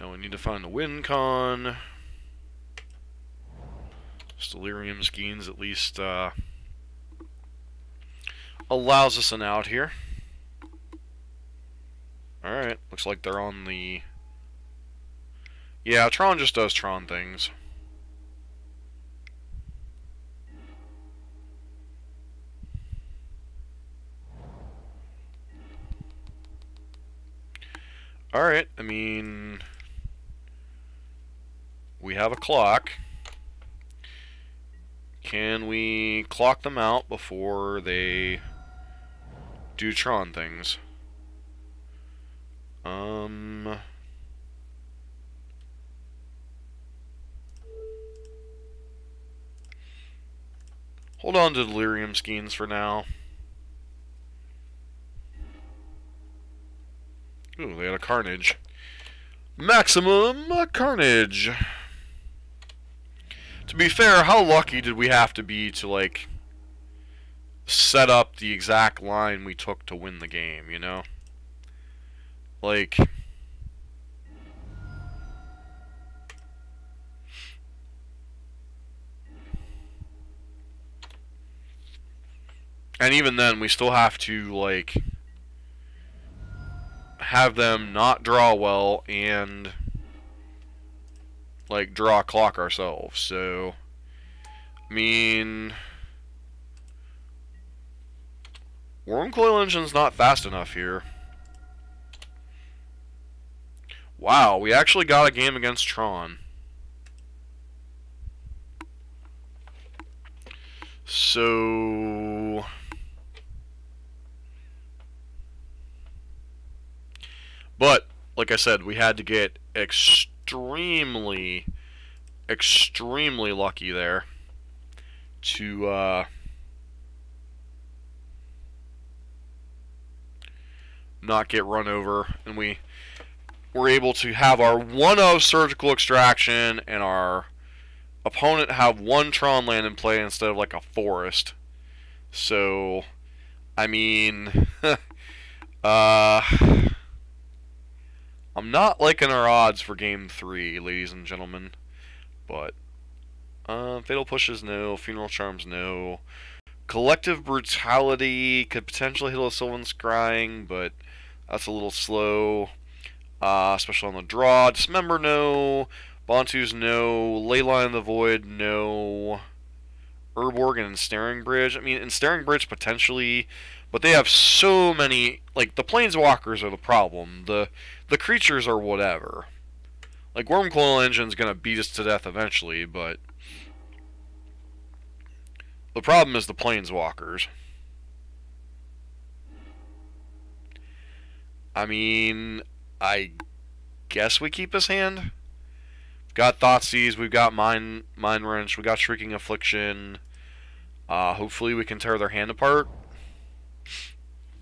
A: Now we need to find the win con. Delirium Skeins at least allows us an out here. Alright, looks like they're on the... Yeah, Tron just does Tron things. Alright, I mean... We have a clock. Can we clock them out before they do Tron things? Hold on to Delirium Skeins for now. Ooh, they had a Carnage. Maximum Carnage! To be fair, how lucky did we have to be to, like, set up the exact line we took to win the game, you know? Like... And even then, we still have to, like, have them not draw well and, like, draw a clock ourselves. So, I mean, Wormcoil Engine's not fast enough here. Wow, we actually got a game against Tron. So... But, like I said, we had to get extremely lucky there to not get run over, and we were able to have our 1-0 surgical extraction and our opponent have 1 Tron land in play instead of like a forest. So, I mean, I'm not liking our odds for game 3, ladies and gentlemen. But Fatal Pushes, no. Funeral Charms, no. Collective Brutality could potentially hit a Sylvan Scrying, but that's a little slow, especially on the draw. Dismember, no. Bantu's, no. Leyline of the Void, no. Urborg and Ensnaring Bridge. I mean, Ensnaring Bridge potentially, but they have so many. Like, the Planeswalkers are the problem. The creatures are whatever. Like, Wormcoil Engine's gonna beat us to death eventually, but the problem is the Planeswalkers. I mean, I guess we keep his hand. We've got Thoughtseize, we've got Mind Wrench, we got Shrieking Affliction. Hopefully we can tear their hand apart.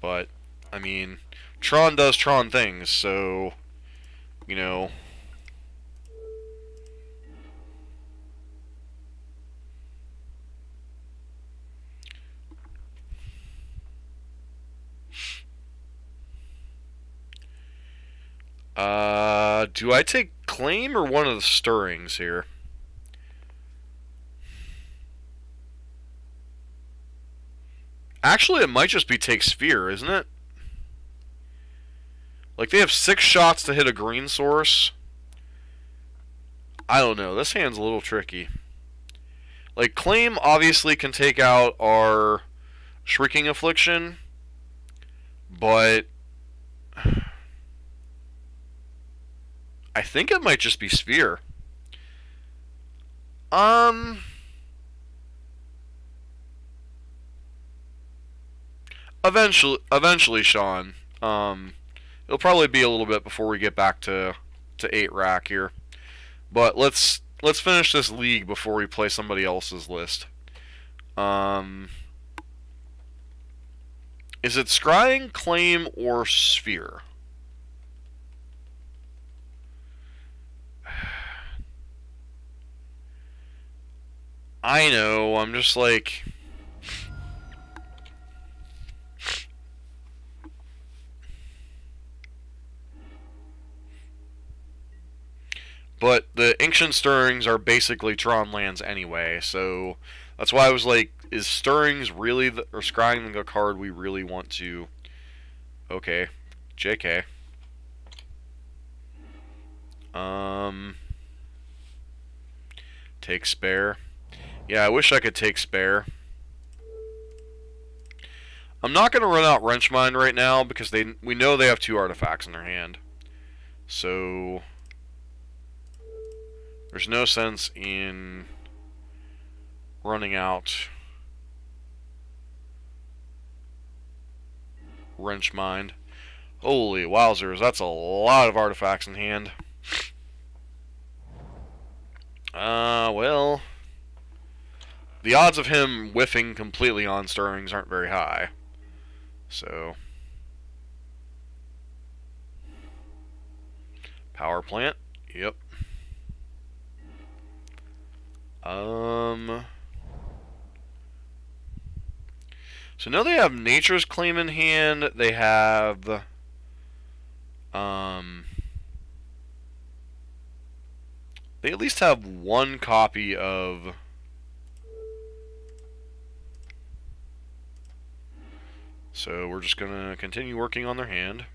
A: But, I mean, Tron does Tron things, so, you know. Do I take Claim or one of the Stirrings here? Actually, it might just be take Sphere, isn't it? Like, they have 6 shots to hit a green source. I don't know. This hand's a little tricky. Like, Claim obviously can take out our Shrieking Affliction, but I think it might just be Sphere. Eventually, Sean. It'll probably be a little bit before we get back to 8 rack here. But let's finish this league before we play somebody else's list. Is it Scrying, Claim, or Sphere? I know, I'm just like... But the Ancient Stirrings are basically Tron lands anyway, so that's why I was like, is Stirrings really, or Scrying the card we really want to... Okay, JK. Take Spare. Yeah, I wish I could take Spare. I'm not going to run out Wrenchmind right now because we know they have 2 artifacts in their hand. So there's no sense in running out Wrenchmind. Holy wowzers, that's a lot of artifacts in hand. Well, the odds of him whiffing completely on Stirrings aren't very high. So, Power Plant, yep. So now they have Nature's Claim in hand. They have they at least have 1 copy of so we're just gonna continue working on their hand.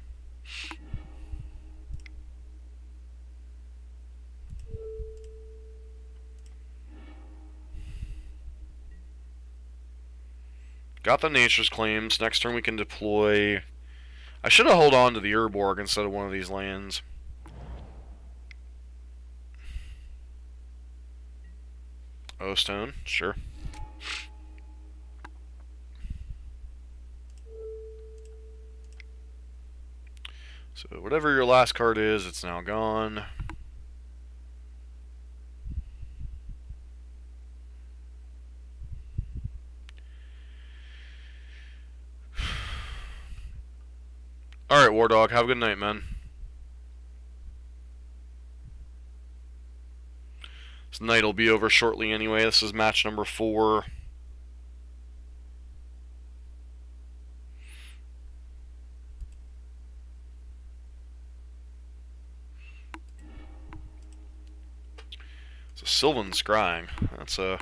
A: Got the Nature's Claims. Next turn we can deploy... I should have held on to the Urborg instead of one of these lands. O-Stone, sure. So whatever your last card is, it's now gone. Alright, War Dog, have a good night, man. This night will be over shortly anyway. This is match number 4. It's a Sylvan Scrying. That's a...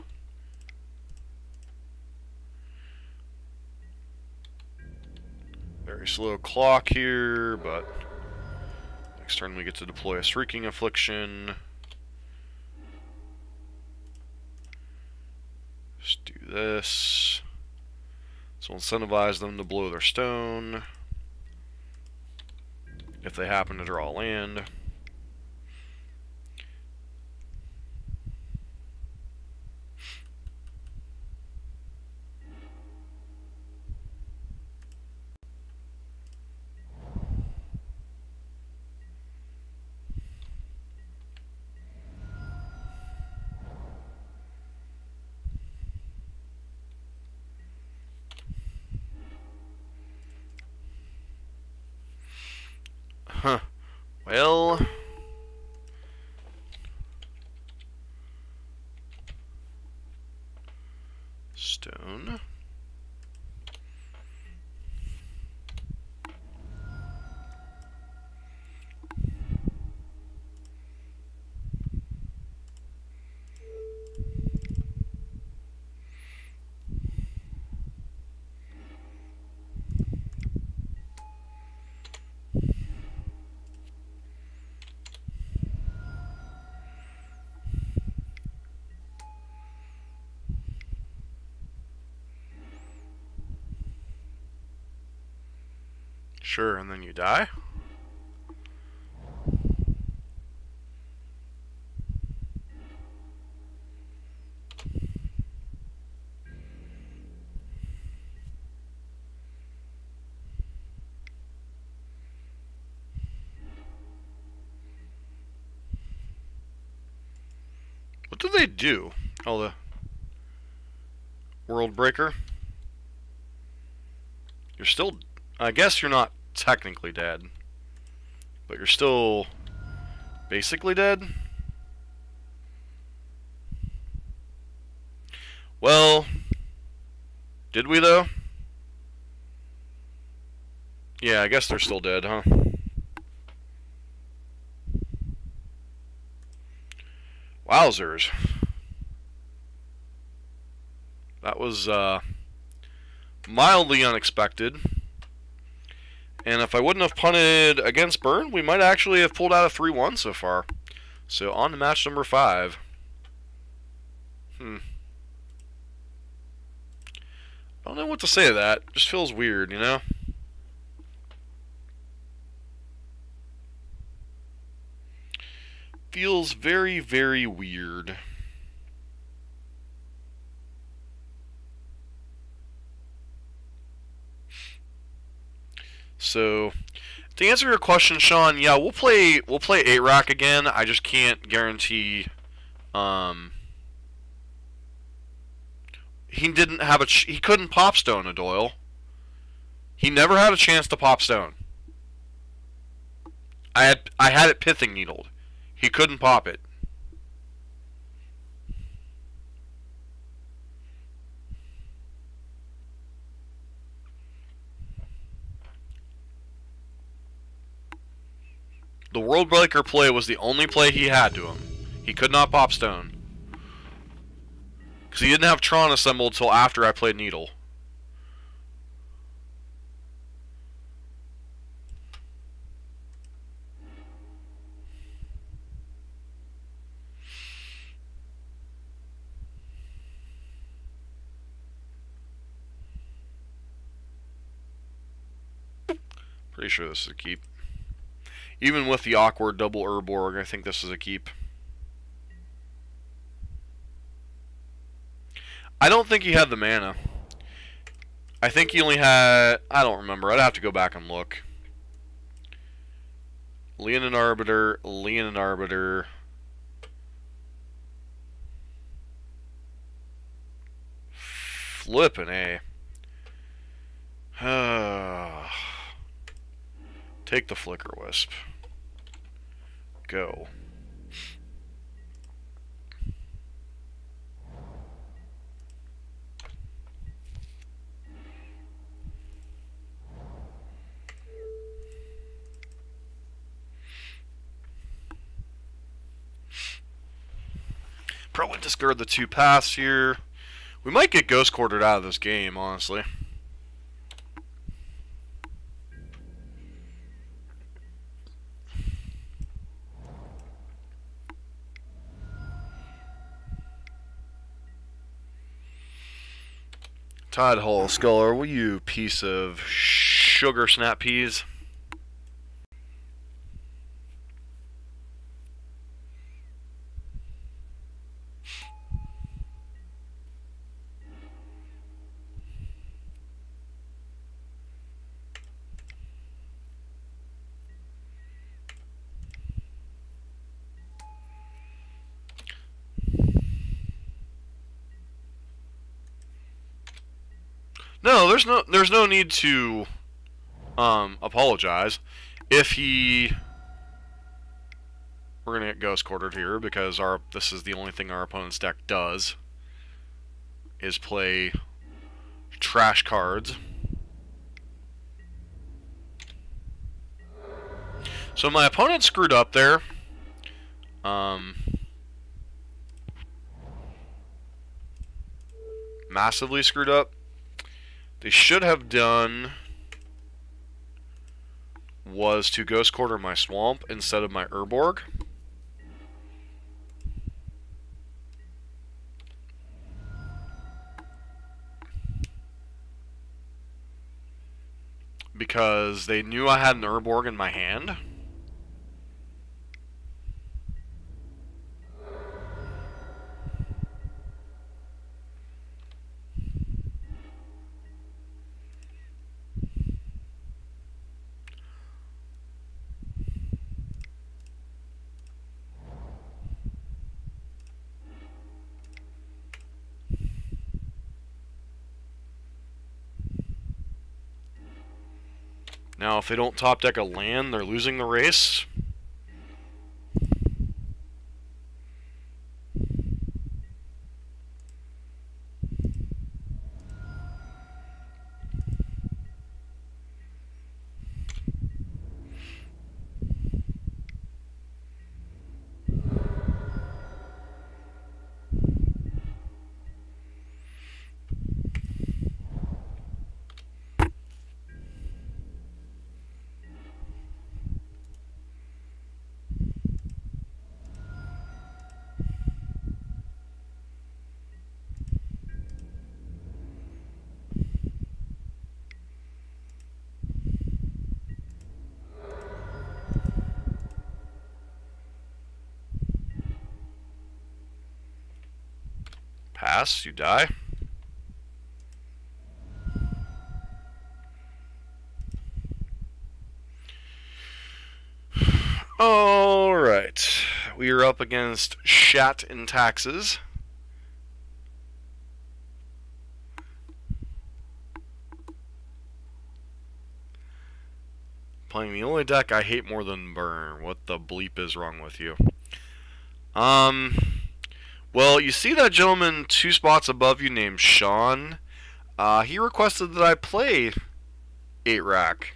A: very slow clock here, but next turn we get to deploy a Shrieking Affliction. Just do this. This will incentivize them to blow their stone if they happen to draw land. Huh. Well... stone. Sure, and then you die? What do they do? Oh, the World Breaker? You're still... I guess you're not technically dead, but you're still basically dead. Well, did we though? Yeah, I guess they're still dead, huh? Wowzers. That was mildly unexpected. And if I wouldn't have punted against Burn, we might actually have pulled out a 3-1 so far. So on to match number 5. I don't know what to say to that. It just feels weird, you know? Feels very, very weird. So, to answer your question, Sean, yeah, we'll play 8-Rack again. I just can't guarantee. He didn't have he couldn't pop stone a Doyle. He never had a chance to pop stone. I had it pithing needled. He couldn't pop it. The World Breaker play was the only play he had to him. He could not pop stone. Because he didn't have Tron assembled until after I played Needle. Pretty sure this is a keep. Even with the awkward double Urborg, I think this is a keep. I don't think he had the mana. I think he only had... I don't remember. I'd have to go back and look. Leonin Arbiter, Leonin Arbiter. Flippin' A. Take the Flicker Wisp. Go. Probably discard the 2 paths here. We might get Ghost Quartered out of this game, honestly. Tidehull Sculler, will you piece of sugar snap peas? No, there's no need to apologize. If he... We're gonna get Ghost Quartered here because this is the only thing our opponent's deck does, is play trash cards. So my opponent screwed up there. Massively screwed up. They should have done was to Ghost Quarter my Swamp instead of my Urborg. Because they knew I had an Urborg in my hand. Now, if they don't top deck a land, they're losing the race. Pass, you die. Alright. We are up against Shat and Taxes. Playing the only deck I hate more than Burn. What the bleep is wrong with you? Well, you see that gentleman 2 spots above you named Sean? He requested that I play 8-Rack.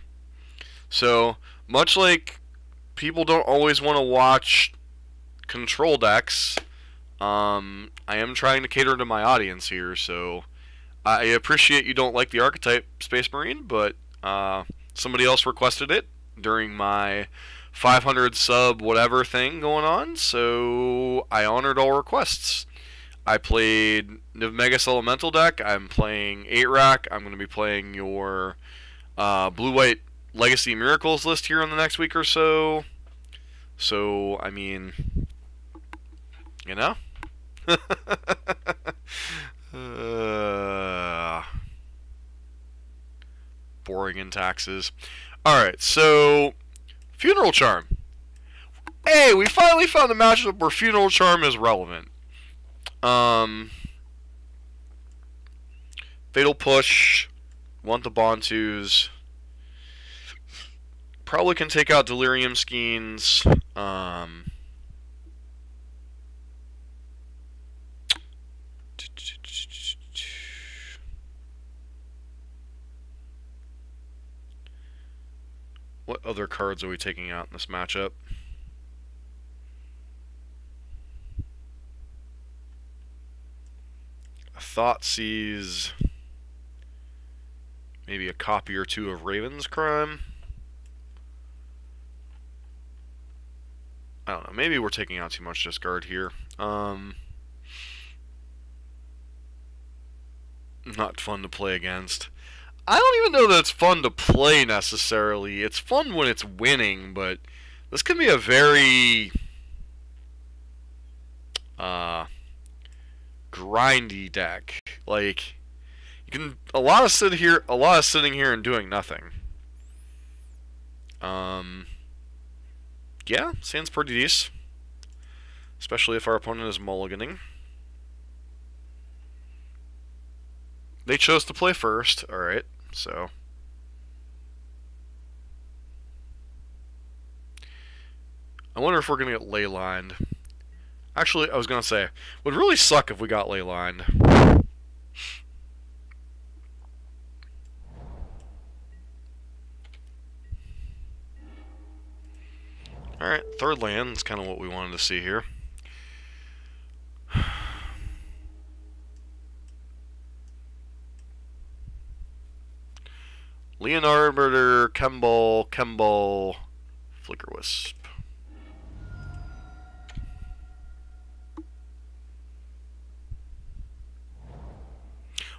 A: So, much like people don't always want to watch control decks, I am trying to cater to my audience here, so I appreciate you don't like the archetype Space Marine, but somebody else requested it during my 500 sub whatever thing going on, so I honored all requests. I played Niv-Magus Elemental deck. I'm playing 8-Rack. I'm going to be playing your Blue-White Legacy Miracles list here in the next week or so. So, I mean, you know? throwing in taxes. Alright, so Funeral Charm. Hey, we finally found a matchup where Funeral Charm is relevant. Fatal Push, want the Bontus. Probably can take out Delirium Skeins. What other cards are we taking out in this matchup? Thoughtseize. Maybe a copy or two of Raven's Crime. I don't know. Maybe we're taking out too much discard here. Not fun to play against. I don't even know that it's fun to play necessarily. It's fun when it's winning, but this can be a very grindy deck. Like, you can a lot of sitting here and doing nothing. Yeah, seems pretty decent, especially if our opponent is mulliganing. They chose to play first. All right. So, I wonder if we're going to get ley lined. Actually, I was going to say, would really suck if we got ley lined. Alright, third land is kind of what we wanted to see here. Leonarbiter, Kembal, Flickerwisp.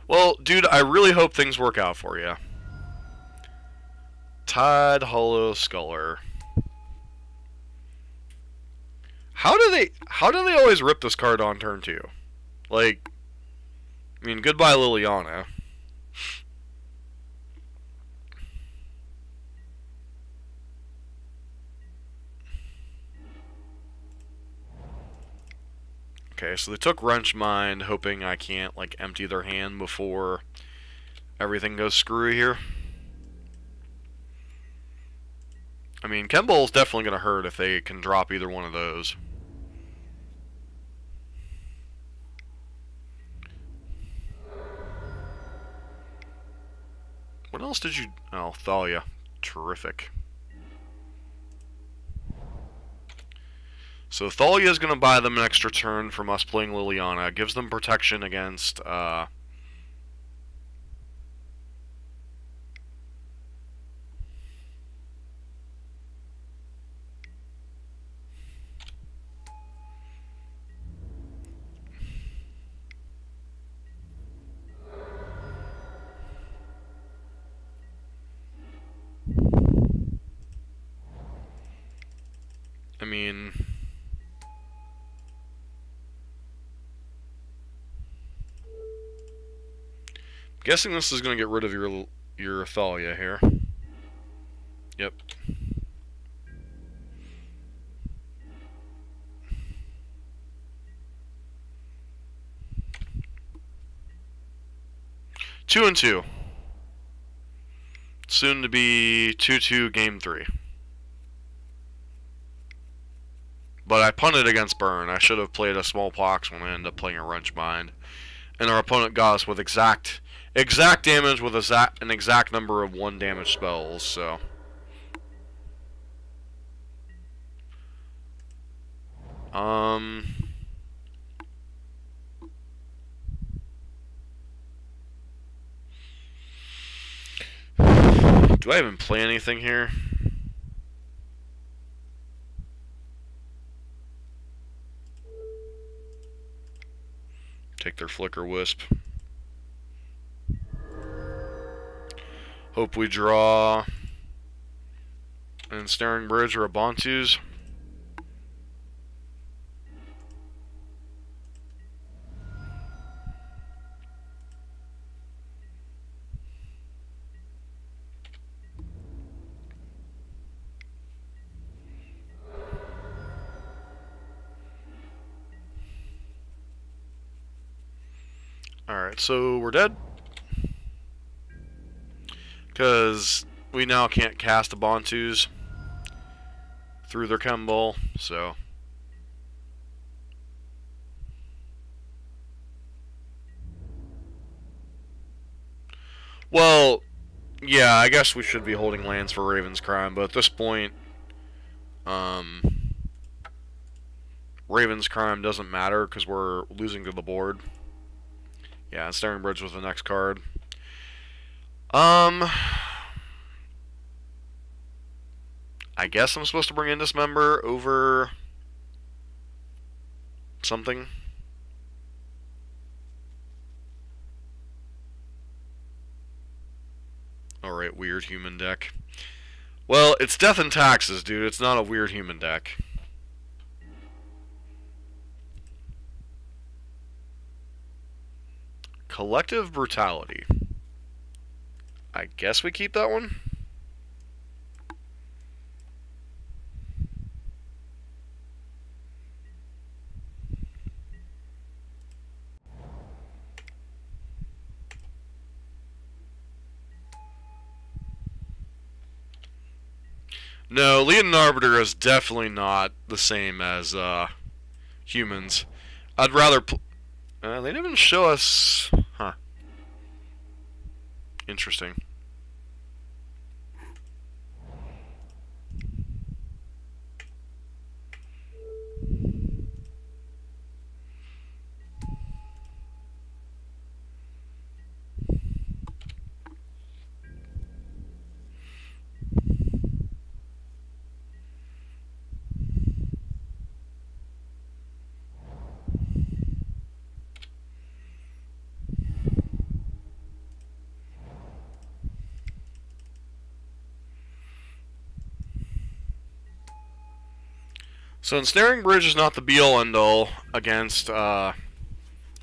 A: Well, dude, I really hope things work out for you. Tide Hollow Sculler. How do they always rip this card on turn 2? Like, I mean, goodbye Liliana. Okay, so they took Wrench Mind, hoping I can't, like, empty their hand before everything goes screwy here. I mean, Kembal's definitely going to hurt if they can drop either one of those. What else did you... Oh, Thalia. Terrific. So Thalia is going to buy them an extra turn from us playing Liliana. Gives them protection against... I mean... Guessing this is going to get rid of your Thalia here. Yep. Two and two. Soon to be 2-2 game 3. But I punted against Burn. I should have played a Smallpox when I ended up playing a Wrench Mind. And our opponent got us with exact damage with an exact number of 1 damage spells, so... Do I even play anything here? Take their Flickerwisp. Hope we draw an Ensnaring Bridge or a Bontus. Alright, so we're dead. Because we now can't cast the Bantus through their chem ball, so. Well, yeah, I guess we should be holding lands for Raven's Crime, but at this point, Raven's Crime doesn't matter because we're losing to the board. Yeah, Ensnaring Bridge was the next card. I guess I'm supposed to bring in Dismember over something. Alright, weird human deck. Well, it's Death and Taxes, dude. It's not a weird human deck. Collective Brutality. I guess we keep that one? No, Lead and Arbiter is definitely not the same as humans. I'd rather... they didn't show us... Huh. Interesting. So Ensnaring Bridge is not the be-all end-all against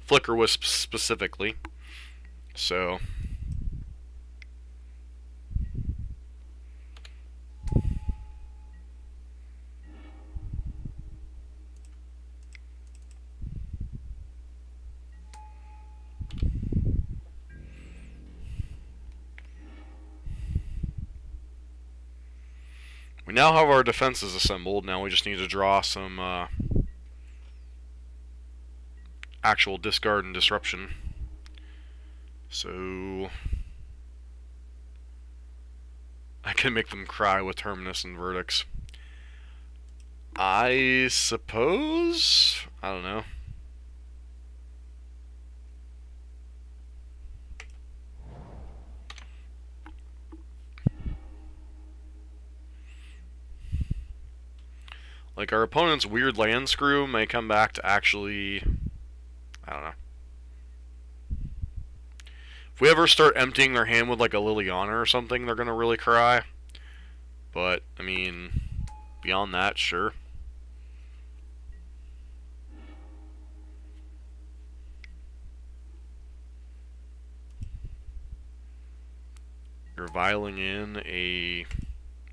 A: Flicker Wisp specifically. So... we now have our defenses assembled. Now we just need to draw some actual discard and disruption. So I can make them cry with Terminus and Verdicts. I suppose? I don't know. Like, our opponent's weird land screw may come back to actually... I don't know. If we ever start emptying their hand with, like, a Liliana or something, they're gonna really cry. But, I mean, beyond that, sure. You're viling in a...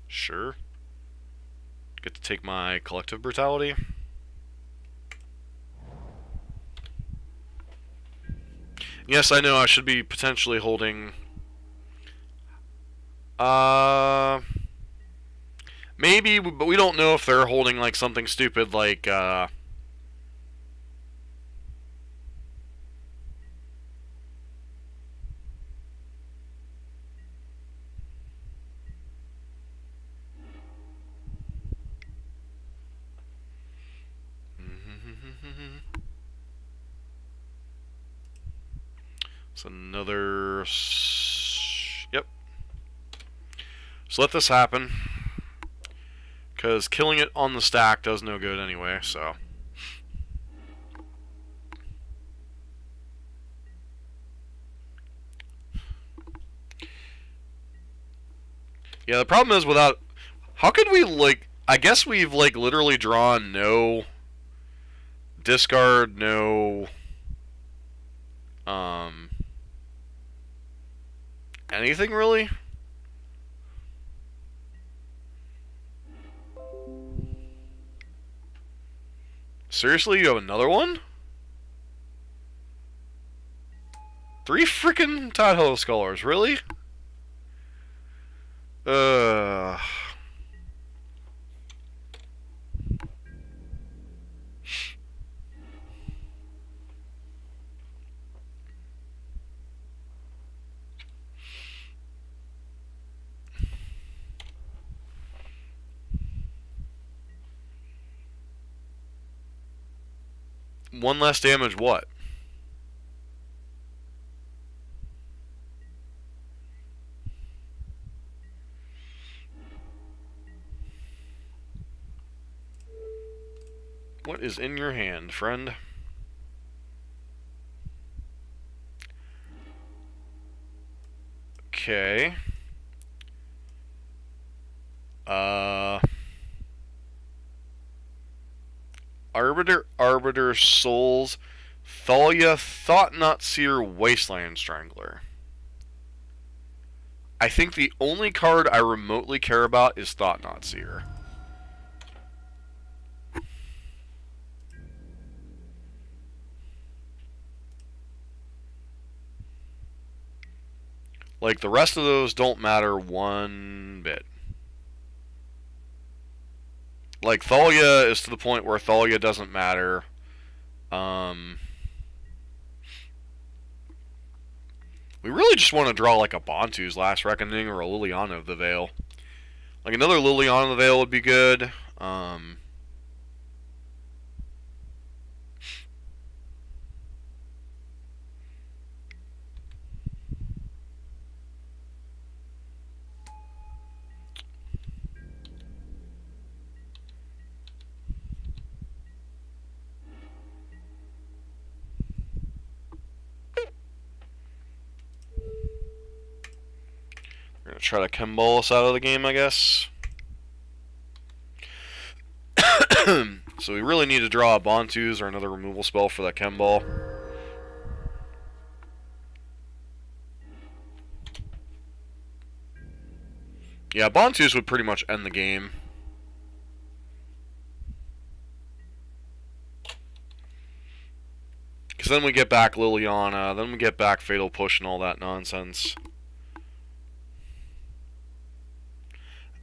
A: Sure. Get to take my Collective Brutality. Yes, I know I should be potentially holding... maybe, but we don't know if they're holding like something stupid like, it's another... Yep. So let this happen. Because killing it on the stack does no good anyway, so... Yeah, the problem is without... How could we, like... I guess we've, like, literally drawn no... discard, no... anything, really? Seriously, you have another one? 3 freaking Tidal Scholars, really? Uh... One less damage, what? What is in your hand, friend? Okay. Arbiter, Souls, Thalia, Thought-Knot Seer, Wasteland Strangler. I think the only card I remotely care about is Thought-Knot Seer. Like, the rest of those don't matter one bit. Like, Thalia is to the point where Thalia doesn't matter. We really just want to draw like a Bontu's Last Reckoning or a Liliana of the Veil. Like, another Liliana of the Veil would be good. We're going to try to Chemball us out of the game, I guess. So we really need to draw a Bontu's or another removal spell for that Chemball. Yeah, Bontu's would pretty much end the game. Because then we get back Liliana, then we get back Fatal Push and all that nonsense.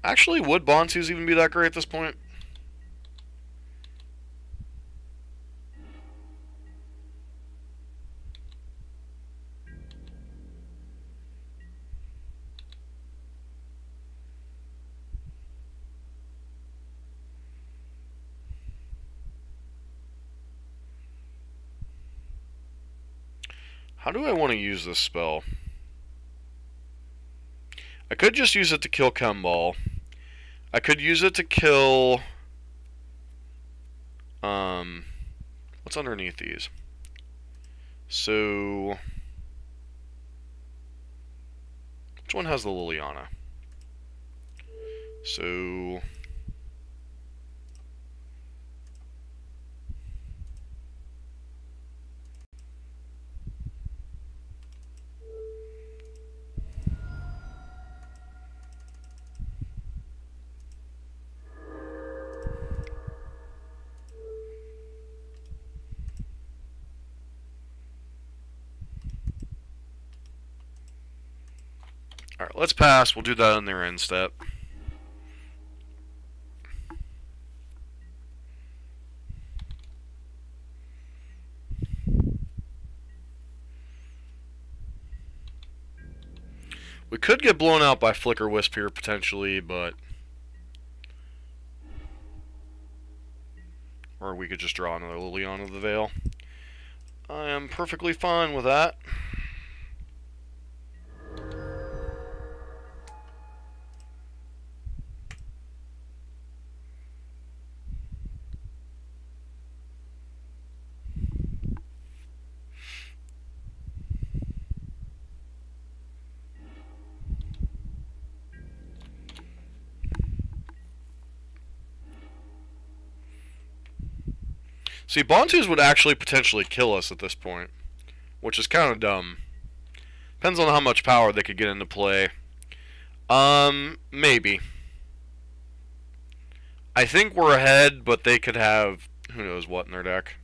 A: Actually, would Bontu's even be that great at this point? How do I want to use this spell? I could just use it to kill Chemball. I could use it to kill... what's underneath these? So... which one has the Liliana? So... alright, let's pass. We'll do that on their end step. We could get blown out by Flicker Wisp here, potentially, but... or we could just draw another Liliana of the Veil. I am perfectly fine with that. See, Bontu's would actually potentially kill us at this point, which is kind of dumb. Depends on how much power they could get into play. Maybe. I think we're ahead, but they could have who knows what in their deck.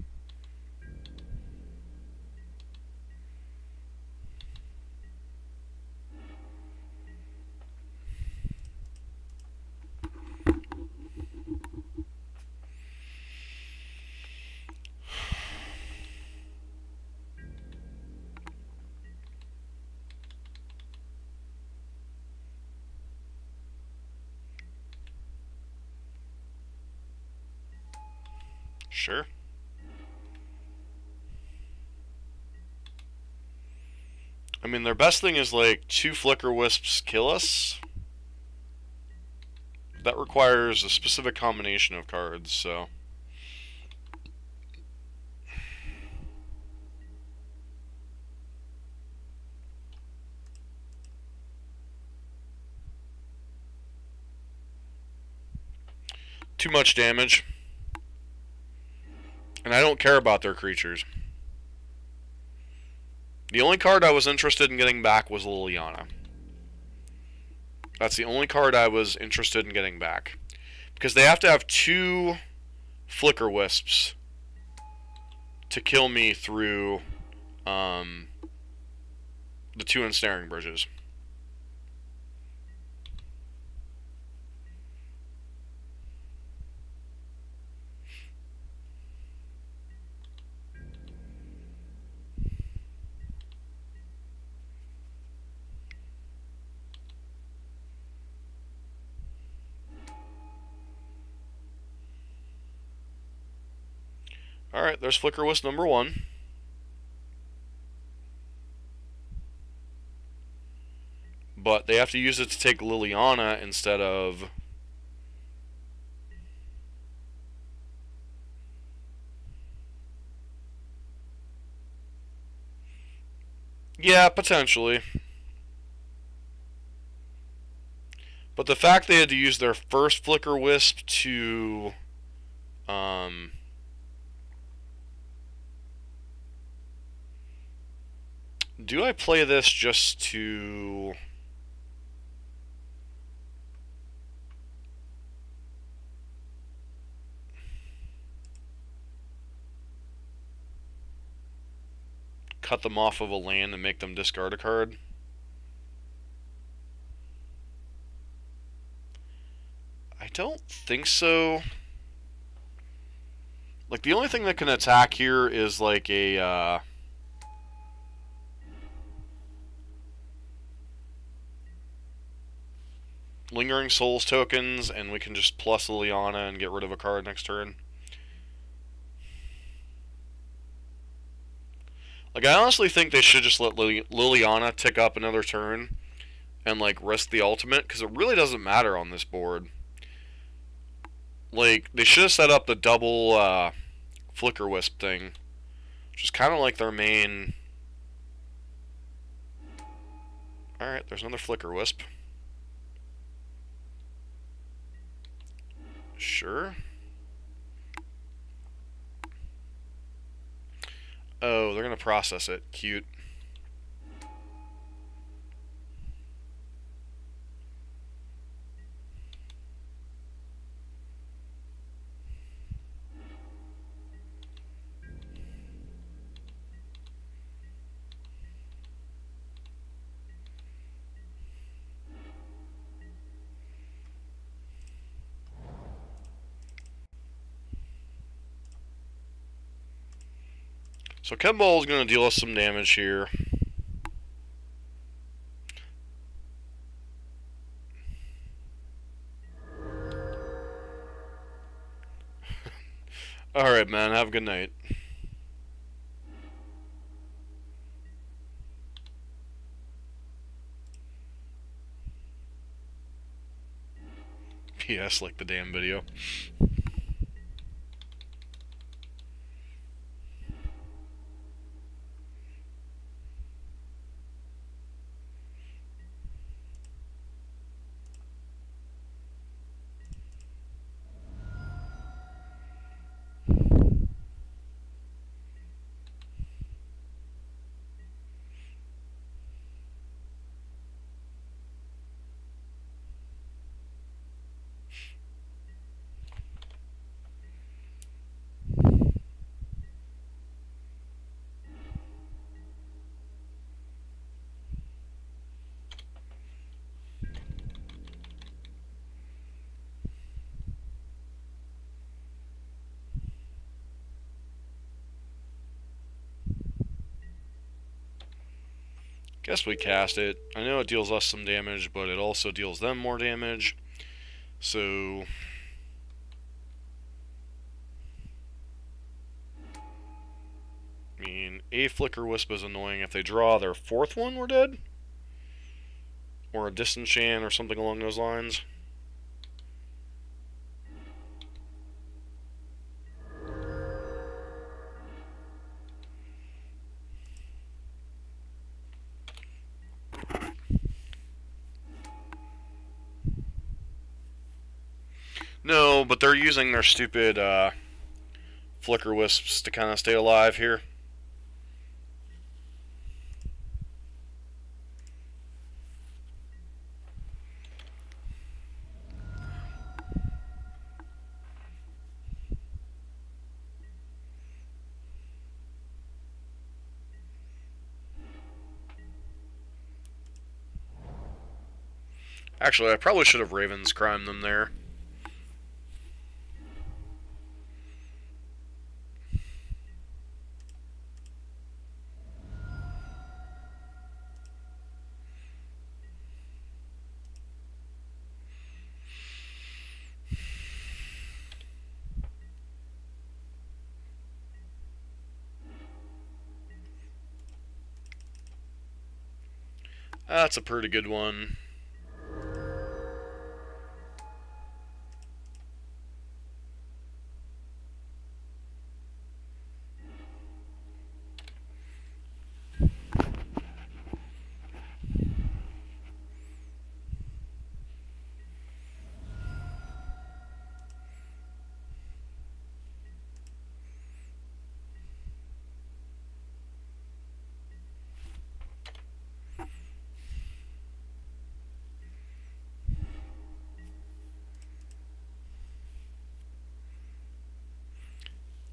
A: Sure. I mean, their best thing is like 2 Flicker Wisps kill us. That requires a specific combination of cards, so... Too much damage. And I don't care about their creatures. The only card I was interested in getting back was Liliana. That's the only card I was interested in getting back. Because they have to have 2 Flicker Wisps to kill me through the 2 Ensnaring Bridges. Alright, there's Flicker Wisp number 1. But they have to use it to take Liliana instead of... Yeah, potentially. But the fact they had to use their first Flicker Wisp to... do I play this just to... cut them off of a land and make them discard a card? I don't think so. Like, the only thing that can attack here is like a... Lingering Souls tokens, and we can just plus Liliana and get rid of a card next turn. Like, I honestly think they should just let Liliana tick up another turn and, like, risk the ultimate, because it really doesn't matter on this board. Like, they should have set up the double Flicker Wisp thing, which is kind of like their main... Alright, there's another Flicker Wisp. Sure. Oh, they're gonna process it. Cute. So Kemba is going to deal us some damage here. Alright, man. Have a good night. P.S. like the damn video. Guess we cast it. I know it deals us some damage, but it also deals them more damage. So... A Flicker Wisp is annoying. If they draw their fourth one, we're dead. Or a Disenchant or something along those lines. No, but they're using their stupid Flicker Wisps to kind of stay alive here. Actually, I probably should have Ravens crimed them there. That's a pretty good one.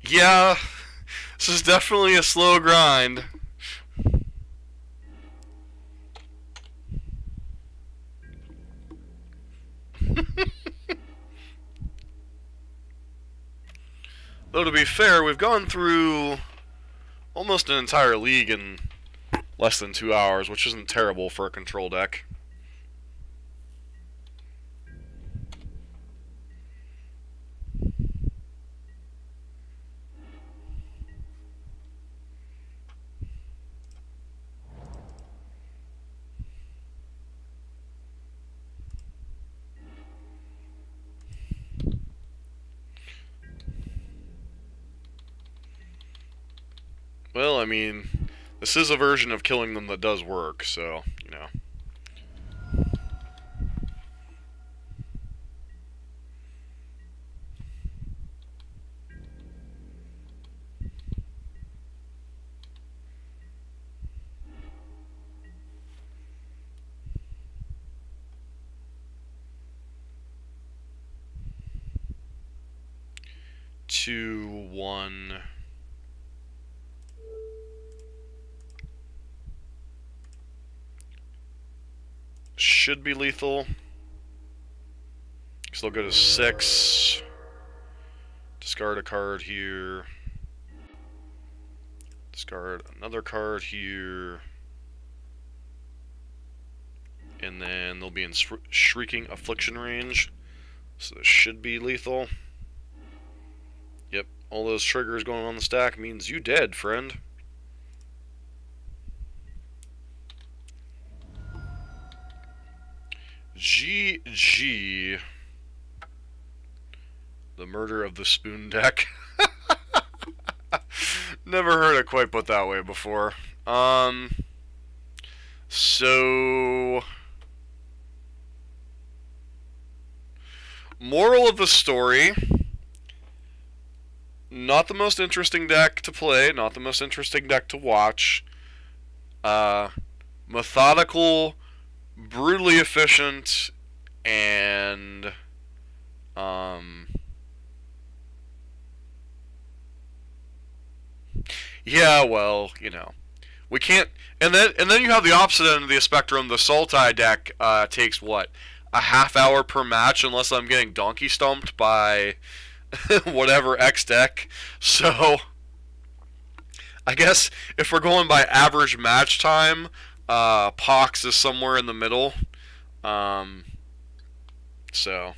A: Yeah, this is definitely a slow grind. Though to be fair, we've gone through almost an entire league in less than 2 hours, which isn't terrible for a control deck. Well, I mean, this is a version of killing them that does work, so, you know. Two, one. Should be lethal. So they'll go to 6. Discard a card here. Discard another card here. And then they'll be in Shrieking Affliction range. So this should be lethal. Yep, all those triggers going on the stack means you dead, friend. GG. The murder of the spoon deck. Never heard it quite put that way before. So moral of the story, not the most interesting deck to play, not the most interesting deck to watch. Methodical, brutally efficient, and yeah, well, you know, we can't. And then you have the opposite end of the spectrum. The Sultai deck takes what, a half hour per match, unless I'm getting donkey stomped by whatever X deck. So I guess if we're going by average match time, Pox is somewhere in the middle. So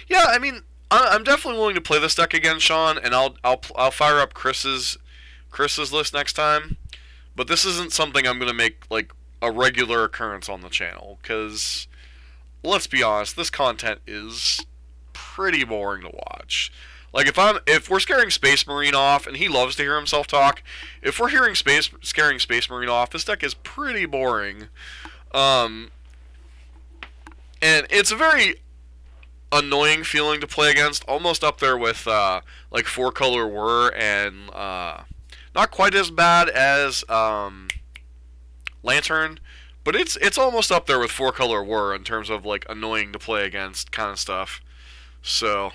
A: yeah, I mean, I'm definitely willing to play this deck again, Sean, and I'll fire up Chris's Chris's list next time. But this isn't something I'm going to make like a regular occurrence on the channel, because let's be honest, this content is pretty boring to watch. Like if we're scaring Space Marine off, and he loves to hear himself talk, if we're scaring Space Marine off, this deck is pretty boring. And it's a very annoying feeling to play against, almost up there with like 4-color Whir, and not quite as bad as Lantern, but it's almost up there with 4-color Whir in terms of like annoying to play against kind of stuff. So,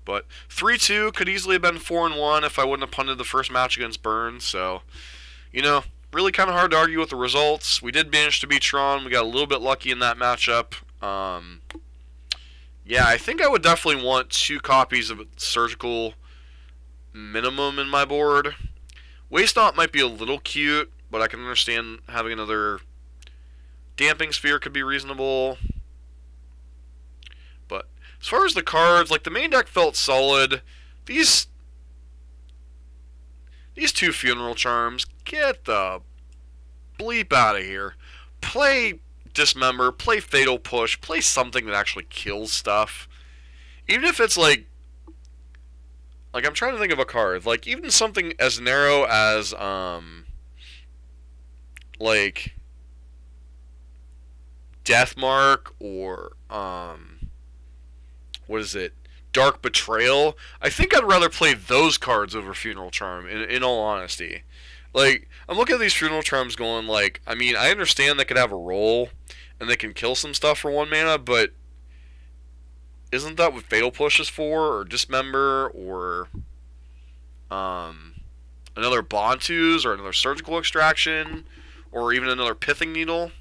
A: but 3-2 could easily have been 4-1 if I wouldn't have punted the first match against Burn. So, you know, really kind of hard to argue with the results. We did manage to beat Tron. We got a little bit lucky in that matchup. Yeah, I think I would definitely want 2 copies of Surgical minimum in my board. Waste Not might be a little cute, but I can understand having another Damping Sphere could be reasonable. But as far as the cards, like the main deck felt solid. These 2 Funeral Charms, get the bleep out of here. Play Dismember, play Fatal Push, play something that actually kills stuff. Even if it's like I'm trying to think of a card, like even something as narrow as like Deathmark or what is it? Dark Betrayal. I think I'd rather play those cards over Funeral Charm, in all honesty. Like, I'm looking at these Funeral Charms going, like, I mean, I understand they could have a role, and they can kill some stuff for 1 mana, but isn't that what Fatal Push is for, or Dismember, or another Bontus, or another Surgical Extraction, or even another Pithing Needle?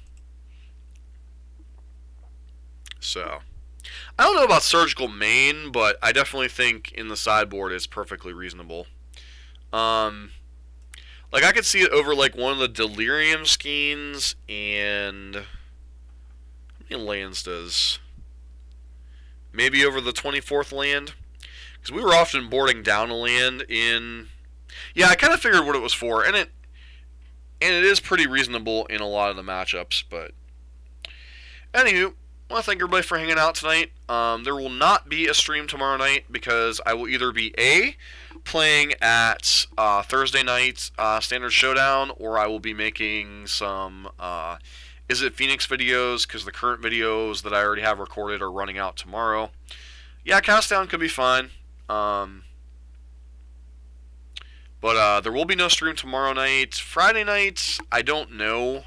A: So, I don't know about Surgical main, but I definitely think in the sideboard it's perfectly reasonable. Like, I could see it over, like, one of the Delirium Skeins, and how many lands does? Maybe over the 24th land? Because we were often boarding down a land in... Yeah, I kind of figured what it was for, and it is pretty reasonable in a lot of the matchups, but... Anywho, I want to thank everybody for hanging out tonight. There will not be a stream tomorrow night, because I will either be playing at Thursday night's Standard Showdown, or I will be making some Is It Phoenix videos, because the current videos that I already have recorded are running out tomorrow. Yeah, Cast Down could be fine. But there will be no stream tomorrow night. Friday night, I don't know.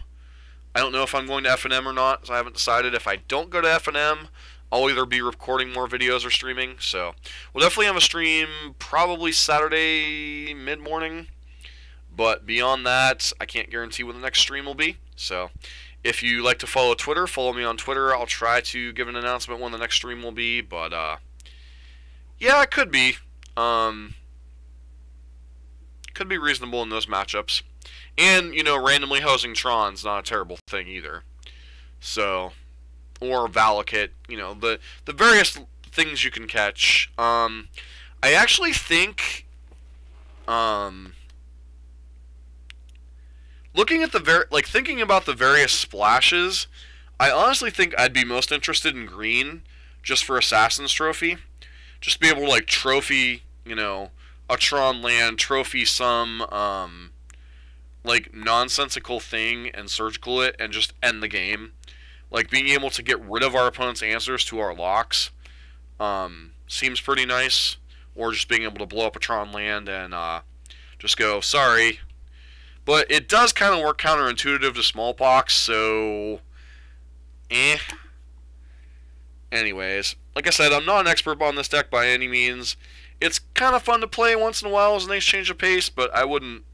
A: I don't know if I'm going to FNM or not, so I haven't decided. If I don't go to FNM, I'll either be recording more videos or streaming. So we'll definitely have a stream probably Saturday mid-morning. But beyond that, I can't guarantee when the next stream will be. So if you like to follow Twitter, follow me on Twitter. I'll try to give an announcement when the next stream will be. But yeah, it could be. Could be reasonable in those matchups. And, you know, randomly hosing Tron's not a terrible thing either. So, or Valakut, you know, the various things you can catch. I actually think, looking at thinking about the various splashes, I honestly think I'd be most interested in green, just for Assassin's Trophy. Just to be able to, like, trophy, you know, a Tron land, trophy some, like, nonsensical thing and surgical it and just end the game. Like, being able to get rid of our opponent's answers to our locks seems pretty nice. Or just being able to blow up a Tron land and just go, sorry. But it does kind of work counterintuitive to Smallpox, so... Anyways, like I said, I'm not an expert on this deck by any means. It's kind of fun to play once in a while as a nice change of pace, but I wouldn't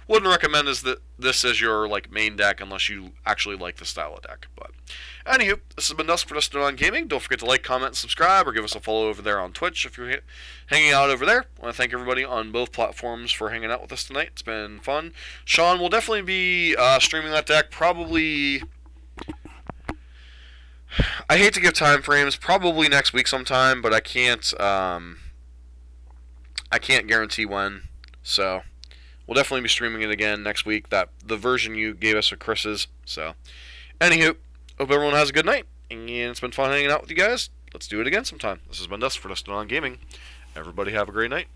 A: recommend this as your like main deck unless you actually like the style of deck. But anywho, this has been Dusk for Dustin on Gaming. Don't forget to like, comment, and subscribe, or give us a follow over there on Twitch if you're hanging out over there. I want to thank everybody on both platforms for hanging out with us tonight. It's been fun. Sean will definitely be streaming that deck probably... I hate to give time frames, probably next week sometime, but I can't guarantee when. So we'll definitely be streaming it again next week. The version you gave us with Chris's. So, anywho, hope everyone has a good night, and it's been fun hanging out with you guys. Let's do it again sometime. This has been Dust for Dustin on Gaming. Everybody have a great night.